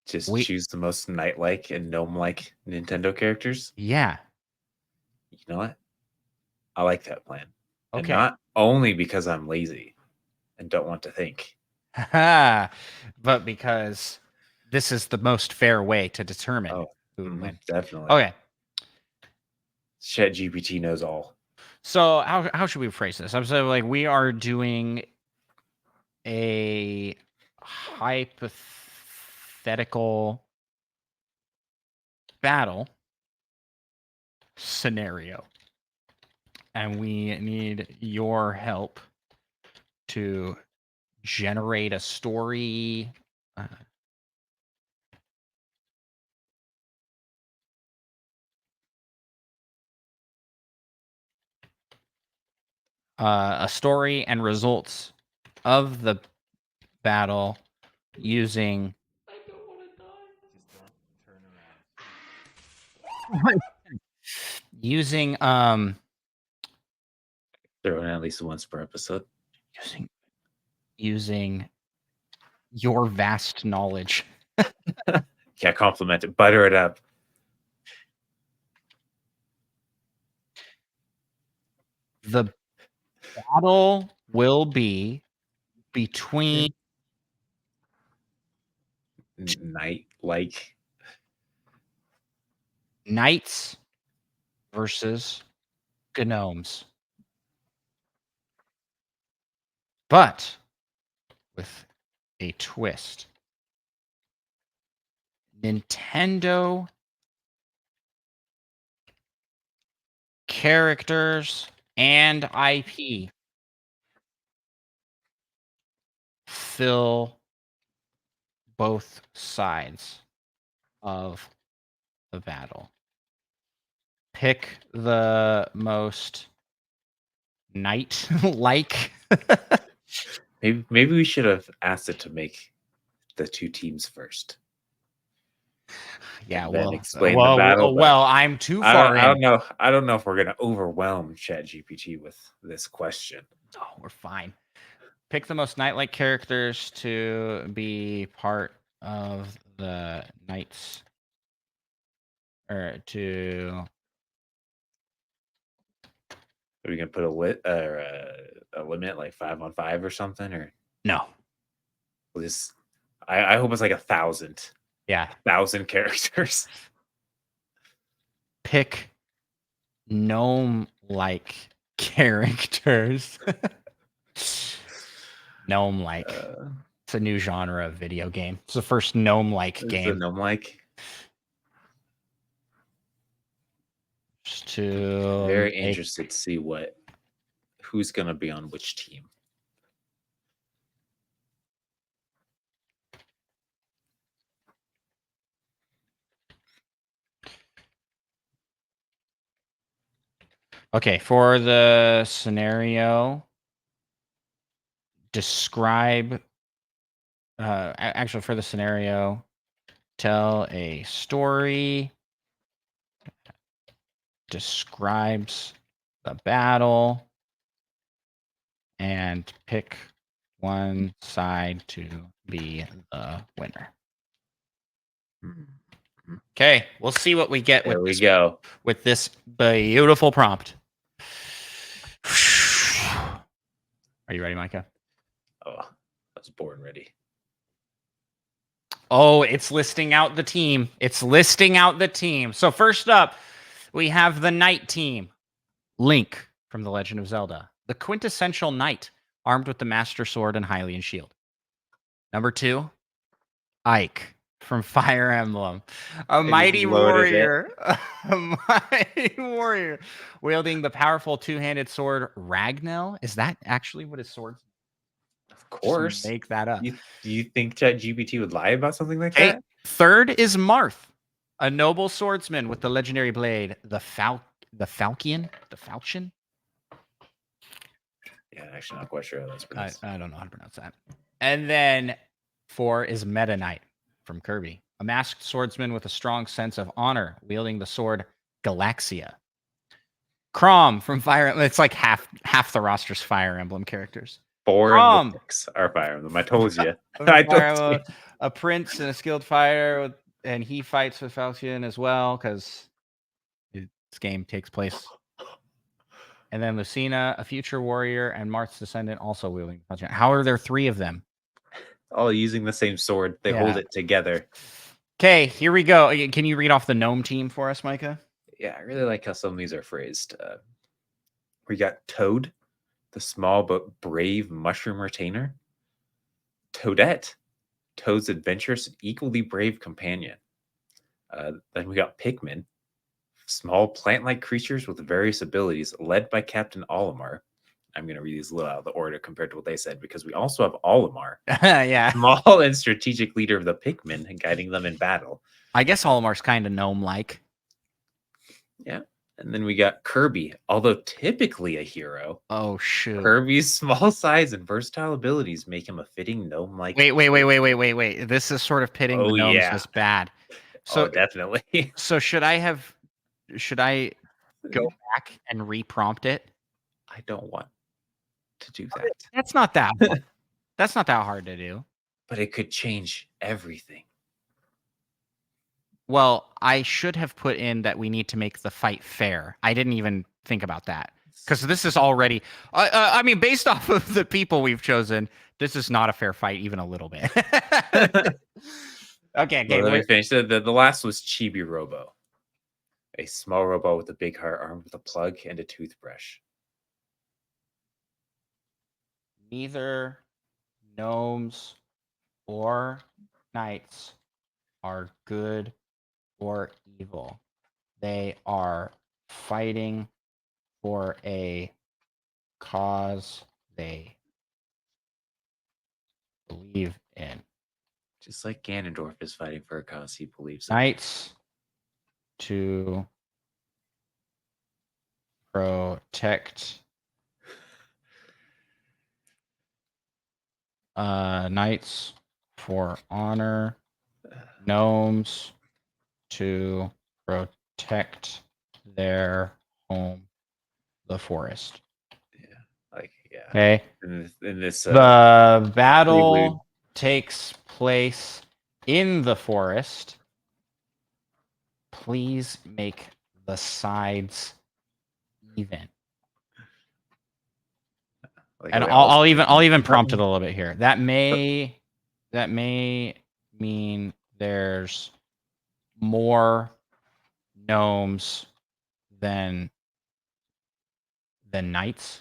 Just choose the most knight-like and gnome-like Nintendo characters? Yeah. You know what? I like that plan. Okay. And not only because I'm lazy and don't want to think. But because this is the most fair way to determine who would win. Definitely. Okay. ChatGPT knows all. So how should we phrase this? I'm saying like we are doing a hypothetical battle scenario, and we need your help to generate a story. A story and results of the battle using. I don't want to die. Just don't turn around. Using Throw in at least once per episode. Using your vast knowledge. Yeah, compliment it. Butter it up. The battle will be between Night like knights versus gnomes. But with a twist. Nintendo characters and IP fill both sides of the battle. Pick the most knight like. maybe we should have asked it to make the two teams first. Yeah, And then well, explain the battle. But I'm too far I in. don't know. I don't know if we're gonna overwhelm ChatGPT with this question. Oh, we're fine. Pick the most knight-like characters to be part of the knights, or to. Are we gonna put a limit like 5-on-5 or something, or No. this? I hope it's like 1,000. Yeah. 1,000 characters. Pick gnome-like characters. Gnome-like. It's a new genre of video game. It's the first gnome-like It's a game. gnome-like. Just to Very make interested to see who's gonna be on which team. Okay, for the scenario, describe. Actually, for the scenario, tell a story. Describes the battle. And pick one side to be the winner. Okay, we'll see what we get There with we this, go. with this beautiful prompt. Are you ready, Micah? Oh, I was born ready. Oh, it's listing out the team. It's listing out the team. So first up, we have the knight team. Link from The Legend of Zelda, the quintessential knight, armed with the Master Sword and Hylian shield. Number 2, Ike from Fire Emblem, a I just mighty loaded it. warrior, a mighty warrior, wielding the powerful two-handed sword Ragnell. Is that actually what his sword's? Of course. Make that up. Do you think ChatGPT would lie about something like Okay, that? third is Marth, a noble swordsman with the legendary blade, the Falchion. Yeah, actually, not quite sure how that's pronounced. I don't know how to pronounce that. And then 4 is Meta Knight from Kirby, a masked swordsman with a strong sense of honor, wielding the sword Galaxia. Crom from Fire Emblem. It's like half the roster's Fire Emblem characters. 4 of the Crom 6 are Fire Emblem. I told you. from I Fire told you. Emblem, a prince and a skilled fighter, and he fights with Falchion as well because this game takes place. And then Lucina, a future warrior, and Marth's descendant, also wielding Falchion. How are there 3 of them? All using the same sword. They hold it together. Okay, here we go. Can you read off the gnome team for us, Micah? Yeah, I really like how some of these are phrased. We got Toad, the small but brave mushroom retainer. Toadette, Toad's adventurous and equally brave companion. Then we got Pikmin, small plant-like creatures with various abilities, led by Captain Olimar. I'm going to read these a little out of the order compared to what they said, because we also have Olimar, Yeah. small and strategic leader of the Pikmin, and guiding them in battle. I guess Olimar's kind of gnome-like. Yeah. And then we got Kirby, although typically a hero. Oh, shoot. Kirby's small size and versatile abilities make him a fitting gnome-like. Wait. This is sort of pitting the gnomes as bad. So definitely. So should I go back and reprompt it? I don't want to do that. That's not that hard. That's not that hard to do. But it could change everything. Well, I should have put in that we need to make the fight fair. I didn't even think about that. Because this is already, I mean, based off of the people we've chosen, this is not a fair fight, even a little bit. Okay, Well, let me finish. The last was Chibi Robo, a small robot with a big heart armed with a plug and a toothbrush. Neither gnomes or knights are good or evil. They are fighting for a cause they believe in. Just like Ganondorf is fighting for a cause he believes in. Knights to protect knights for honor, gnomes to protect their home, the forest. Yeah. Okay. In this the battle prelude. takes place in the forest. Please make the sides even. And I'll even prompt it a little bit here. That may mean there's more gnomes than knights,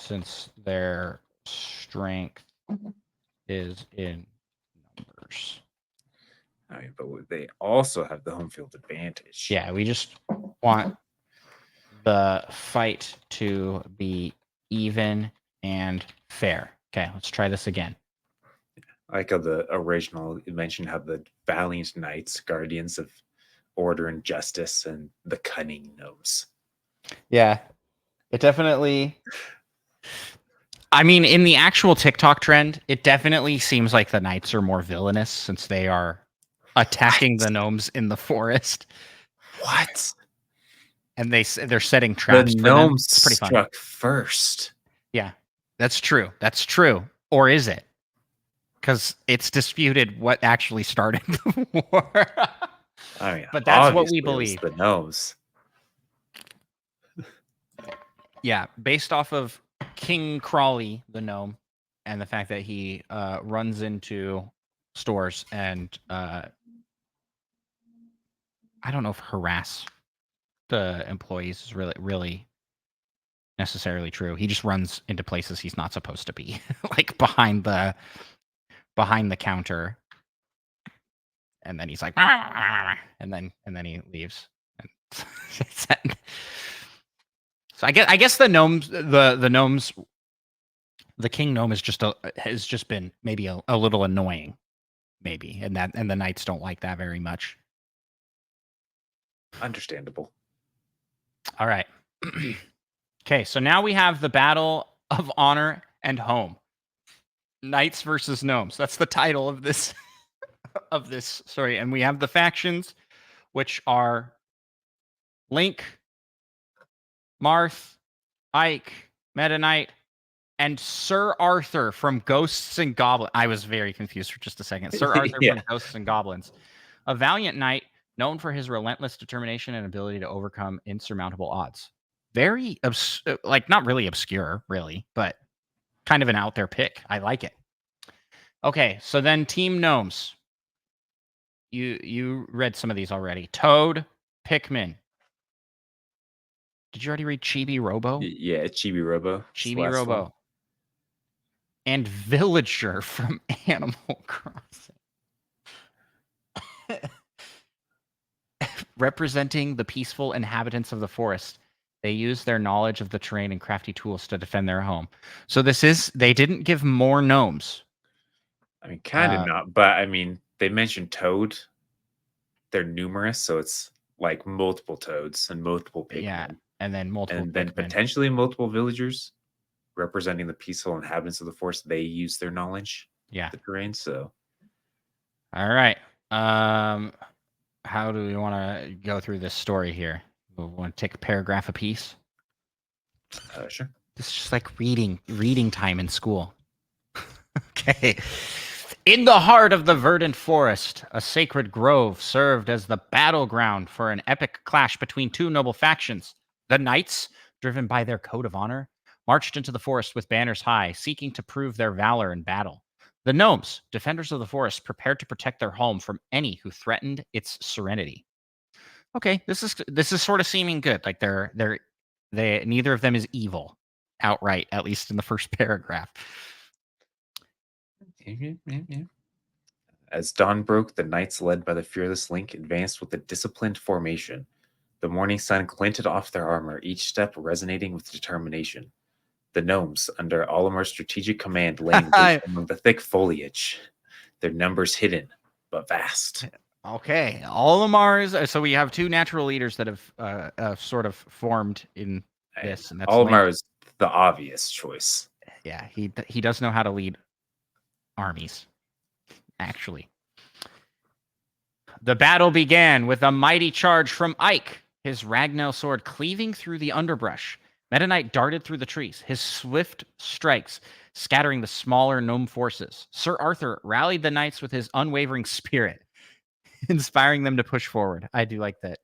since their strength is in numbers. I mean, but they also have the home field advantage. Yeah, we just want the fight to be even and fair. Okay, let's try this again. Like how the original, you mentioned how the valiant knights, guardians of order and justice, and the cunning gnomes. Yeah, it definitely. I mean, in the actual TikTok trend, it definitely seems like the knights are more villainous since they are attacking the gnomes in the forest. What? And they're setting traps The for them. gnomes It's pretty fun. struck first. Yeah, that's true. That's true. Or is it? Because it's disputed what actually started the war. I mean, but that's what we obviously it was believe. the gnomes. Yeah, based off of King Crawley, the gnome, and the fact that he runs into stores and I don't know if harass the employees is really necessarily true. He just runs into places he's not supposed to be, like behind the counter, and then he's like, and then he leaves. So I guess the gnomes, the gnomes, the king gnome has just been maybe a little annoying, maybe, and the knights don't like that very much. Understandable. All right. Okay, so now we have the battle of honor and home. Knights versus gnomes. That's the title of this of this story, and we have the factions, which are Link, Marth, Ike, Meta Knight, and Sir Arthur from Ghosts and Goblins. I was very confused for just a second. Sir Arthur Yeah. from Ghosts and Goblins, a valiant knight known for his relentless determination and ability to overcome insurmountable odds. Very like not really obscure, really, but kind of an out there pick. I like it. Okay, so then Team Gnomes. You read some of these already. Toad, Pikmin. Did you already read Chibi Robo? Yeah, Chibi Robo. Chibi Robo. And Villager from Animal Crossing. Representing the peaceful inhabitants of the forest. They use their knowledge of the terrain and crafty tools to defend their home. So they didn't give more gnomes. I mean, kind of not, but I mean, they mentioned Toad. They're numerous, so it's like multiple Toads and multiple Pikmin. Yeah, and then multiple and then Pikmin. Potentially multiple villagers representing the peaceful inhabitants of the forest. They use their knowledge of the terrain. So, all right. How do we want to go through this story here? We want to take a paragraph apiece. Sure. This is just like reading time in school. Okay. In the heart of the verdant forest, a sacred grove served as the battleground for an epic clash between two noble factions. The knights, driven by their code of honor, marched into the forest with banners high, seeking to prove their valor in battle. The gnomes, defenders of the forest, prepared to protect their home from any who threatened its serenity. Okay, this is sort of seeming good. Like they neither of them is evil outright, at least in the first paragraph. As dawn broke, the knights led by the fearless Link advanced with a disciplined formation. The morning sun glinted off their armor, each step resonating with determination. The gnomes, under Olimar's strategic command, lay in wait among the thick foliage, their numbers hidden but vast. Okay, Olimar's. So we have two natural leaders that have sort of formed in this, and that's Olimar Link. is the obvious choice. Yeah, he does know how to lead armies. Actually, the battle began with a mighty charge from Ike, his Ragnell sword cleaving through the underbrush. Meta Knight darted through the trees, his swift strikes scattering the smaller gnome forces. Sir Arthur rallied the knights with his unwavering spirit, inspiring them to push forward. I do like that.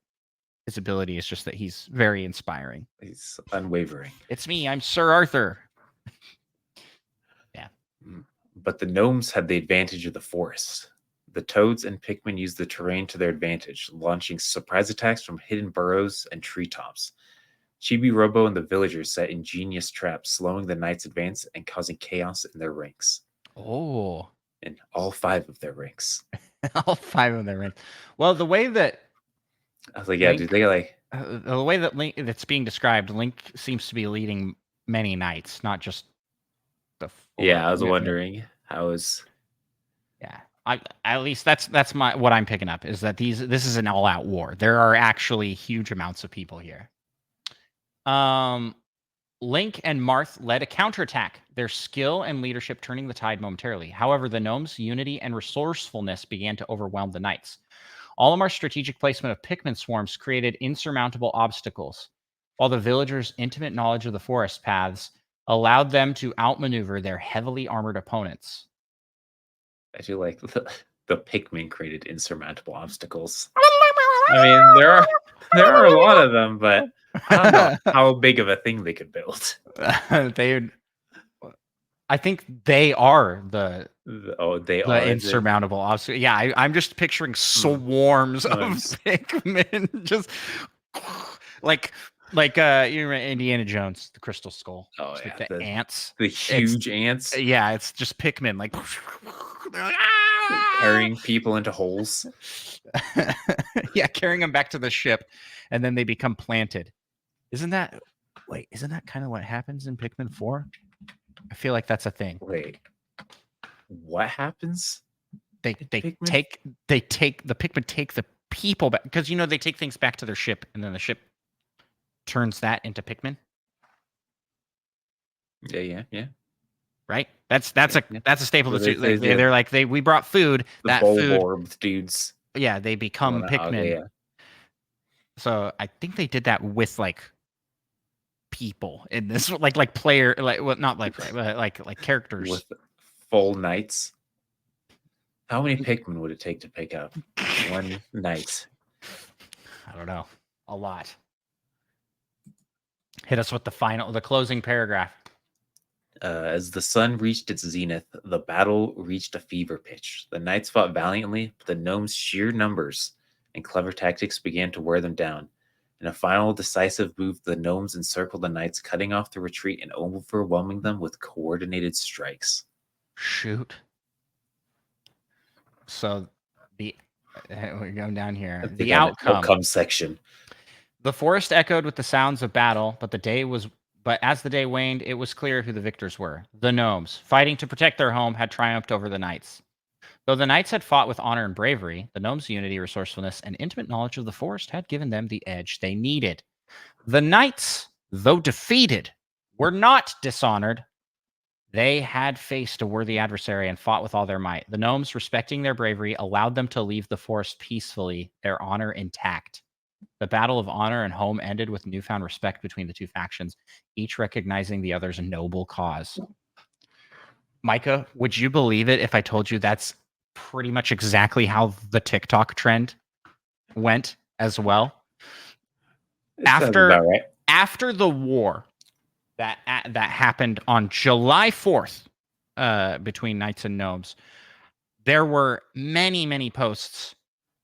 His ability is just that he's very inspiring. He's unwavering. It's me, I'm Sir Arthur. Yeah. But the gnomes had the advantage of the forest. The toads and Pikmin used the terrain to their advantage, launching surprise attacks from hidden burrows and treetops. Chibi Robo and the villagers set ingenious traps, slowing the knights' advance and causing chaos in their ranks. Oh. In all 5 of their ranks. All 5 of their ranks. Well, the way that I was like, yeah, Link, dude, they like the way that Link that's being described, Link seems to be leading many knights, not just the 4. Yeah, I was wondering how is. Yeah. At least that's what I'm picking up is that this is an all-out war. There are actually huge amounts of people here. Link and Marth led a counterattack, their skill and leadership turning the tide momentarily. However, the gnomes' unity and resourcefulness began to overwhelm the knights. Olimar's strategic placement of Pikmin swarms created insurmountable obstacles, while the villagers' intimate knowledge of the forest paths allowed them to outmaneuver their heavily armored opponents. I feel like the Pikmin created insurmountable obstacles. I mean, there are a lot of them, but I don't know how big of a thing they could build. I think they are the insurmountable obstacle. Yeah, I'm just picturing swarms of Pikmin, just like you remember Indiana Jones, the Crystal Skull. Oh yeah, like the ants, the huge ants. Yeah, it's just Pikmin, like carrying people into holes. Yeah, carrying them back to the ship, and then they become planted. Isn't that kind of what happens in Pikmin 4? I feel like that's a thing. Wait, what happens? The Pikmin take the people back because they take things back to their ship, and then the ship turns that into Pikmin. Yeah. Right. That's a staple. They're like we brought food. The that food orbed dudes. Yeah, they become Pikmin. Yeah. So I think they did that with like people in this, like player, not like characters with full knights. How many Pikmin would it take to pick up one knight? I don't know. A lot. Hit us with the closing paragraph. As the sun reached its zenith, the battle reached a fever pitch. The knights fought valiantly, but the gnomes' sheer numbers and clever tactics began to wear them down. In a final decisive move, the gnomes encircled the knights, cutting off the retreat and overwhelming them with coordinated strikes. Shoot. So we're going down here. The outcome section. The forest echoed with the sounds of battle, but as the day waned, it was clear who the victors were. The gnomes, fighting to protect their home, had triumphed over the knights. Though the knights had fought with honor and bravery, the gnomes' unity, resourcefulness, and intimate knowledge of the forest had given them the edge they needed. The knights, though defeated, were not dishonored. They had faced a worthy adversary and fought with all their might. The gnomes, respecting their bravery, allowed them to leave the forest peacefully, their honor intact. The battle of honor and home ended with newfound respect between the two factions, each recognizing the other's noble cause. Micah, would you believe it if I told you that's pretty much exactly how the TikTok trend went as well? Sounds about right. after the war that happened on July 4th between Knights and Gnomes, there were many, many posts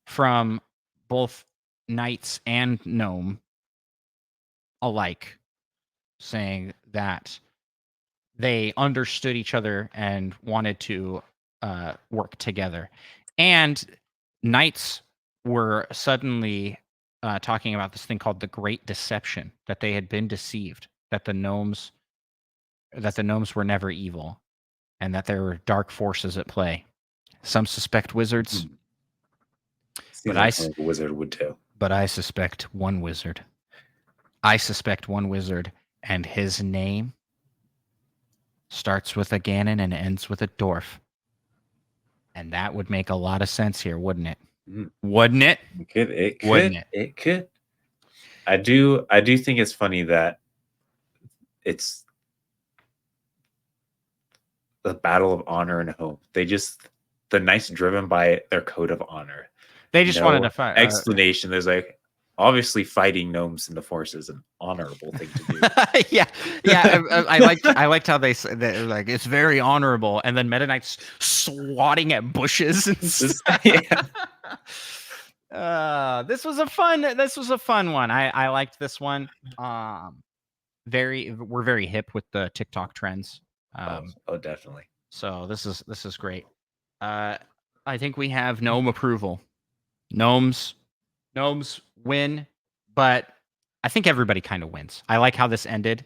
from both Knights and Gnome alike saying that they understood each other and wanted to work together. And Knights were suddenly talking about this thing called the Great Deception, that they had been deceived, that the gnomes were never evil, and that there were dark forces at play. Some suspect wizards, Seems like something a wizard would too. but I suspect one wizard. I suspect one wizard, and his name starts with a Ganon and ends with a dwarf. And that would make a lot of sense here, wouldn't it? Wouldn't it? It could. I do think it's funny that it's the battle of honor and hope. The Knights driven by their code of honor. They just wanted to fight. Explanation. There's like, obviously fighting gnomes in the forest is an honorable thing to do. yeah. I liked how they said that, like, it's very honorable, and then Meta Knight's swatting at bushes and stuff. Yeah. This was a fun one. I liked this one. We're very hip with the TikTok trends. Definitely. So this is great. I think we have gnome approval. Gnomes win, but I think everybody kind of wins. I like how this ended.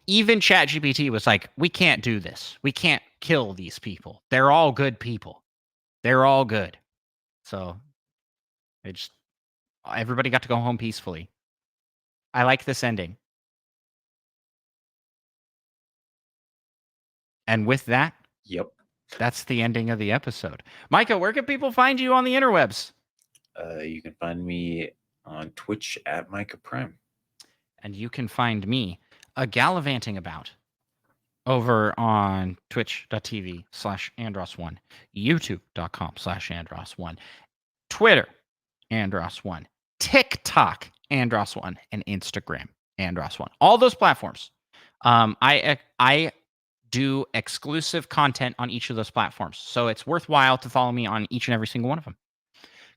Even ChatGPT was like, we can't do this. We can't kill these people. They're all good people. They're all good. So everybody got to go home peacefully. I like this ending. And with that, yep, that's the ending of the episode. Micah, where can people find you on the interwebs? You can find me on Twitch at Micah Prime. And you can find me gallivanting about over on twitch.tv/Andros1, youtube.com/Andros1, Twitter, Andros1, TikTok, Andros1, and Instagram, Andros1. All those platforms. I do exclusive content on each of those platforms. So it's worthwhile to follow me on each and every single one of them,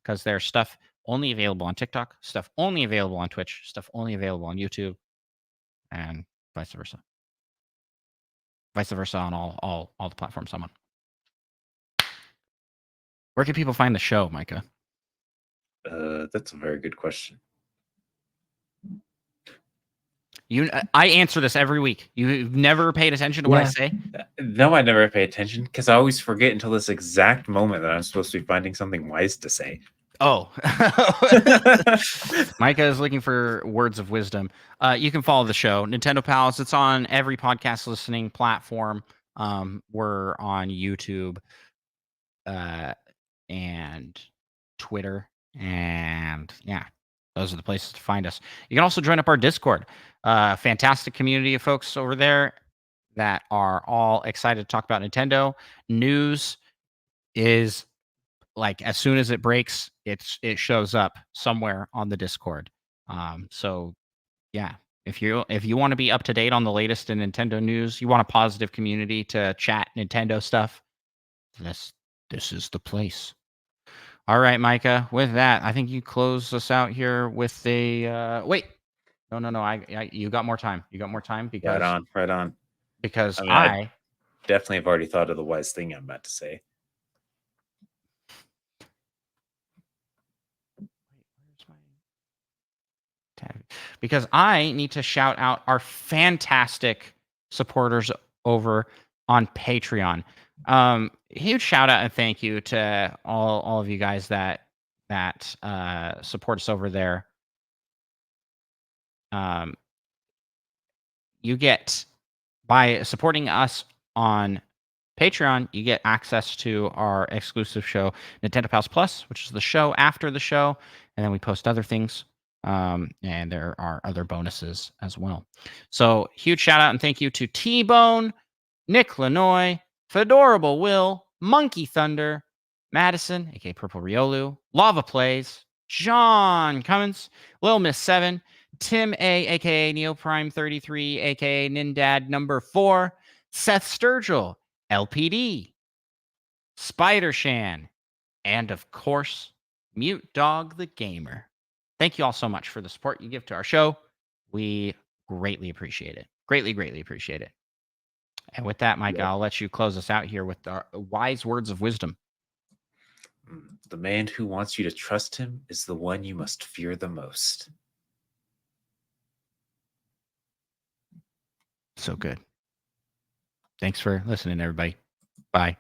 because there's stuff only available on TikTok, stuff only available on Twitch, stuff only available on YouTube, and vice versa. Vice versa on all the platforms I'm on. Where can people find the show, Micah? That's a very good question. I answer this every week. You've never paid attention to what I say? No, I never pay attention because I always forget until this exact moment that I'm supposed to be finding something wise to say. Oh. Micah is looking for words of wisdom. You can follow the show, Nintendo Pals. It's on every podcast listening platform. We're on YouTube and Twitter. And yeah, those are the places to find us. You can also join up our Discord. Fantastic community of folks over there that are all excited to talk about Nintendo. News is like, as soon as it breaks, it shows up somewhere on the Discord. So yeah, if you want to be up to date on the latest in Nintendo news, you want a positive community to chat Nintendo stuff, this is the place. All right, Micah, with that, I think you close us out here with a wait. No, you got more time. You got more time because right on. Because I definitely have already thought of the wise thing I'm about to say. Because I need to shout out our fantastic supporters over on Patreon. Huge shout out and thank you to all of you guys that support us over there. You get, by supporting us on Patreon, you get access to our exclusive show, Nintendo Pals Plus, which is the show after the show, and then we post other things. And there are other bonuses as well. So huge shout out and thank you to T-Bone, Nick Lanoy, Fedorable Will, Monkey Thunder, Madison, aka Purple Riolu, Lava Plays, John Cummins, Lil Miss 7, Tim A, aka Neoprime33, aka Nindad number 4, Seth Sturgill, LPD, Spider Shan, and of course, Mute Dog the Gamer. Thank you all so much for the support you give to our show. We greatly appreciate it. Greatly appreciate it. And with that, Mike, Yep. I'll let you close us out here with our wise words of wisdom. The man who wants you to trust him is the one you must fear the most. So good. Thanks for listening, everybody. Bye.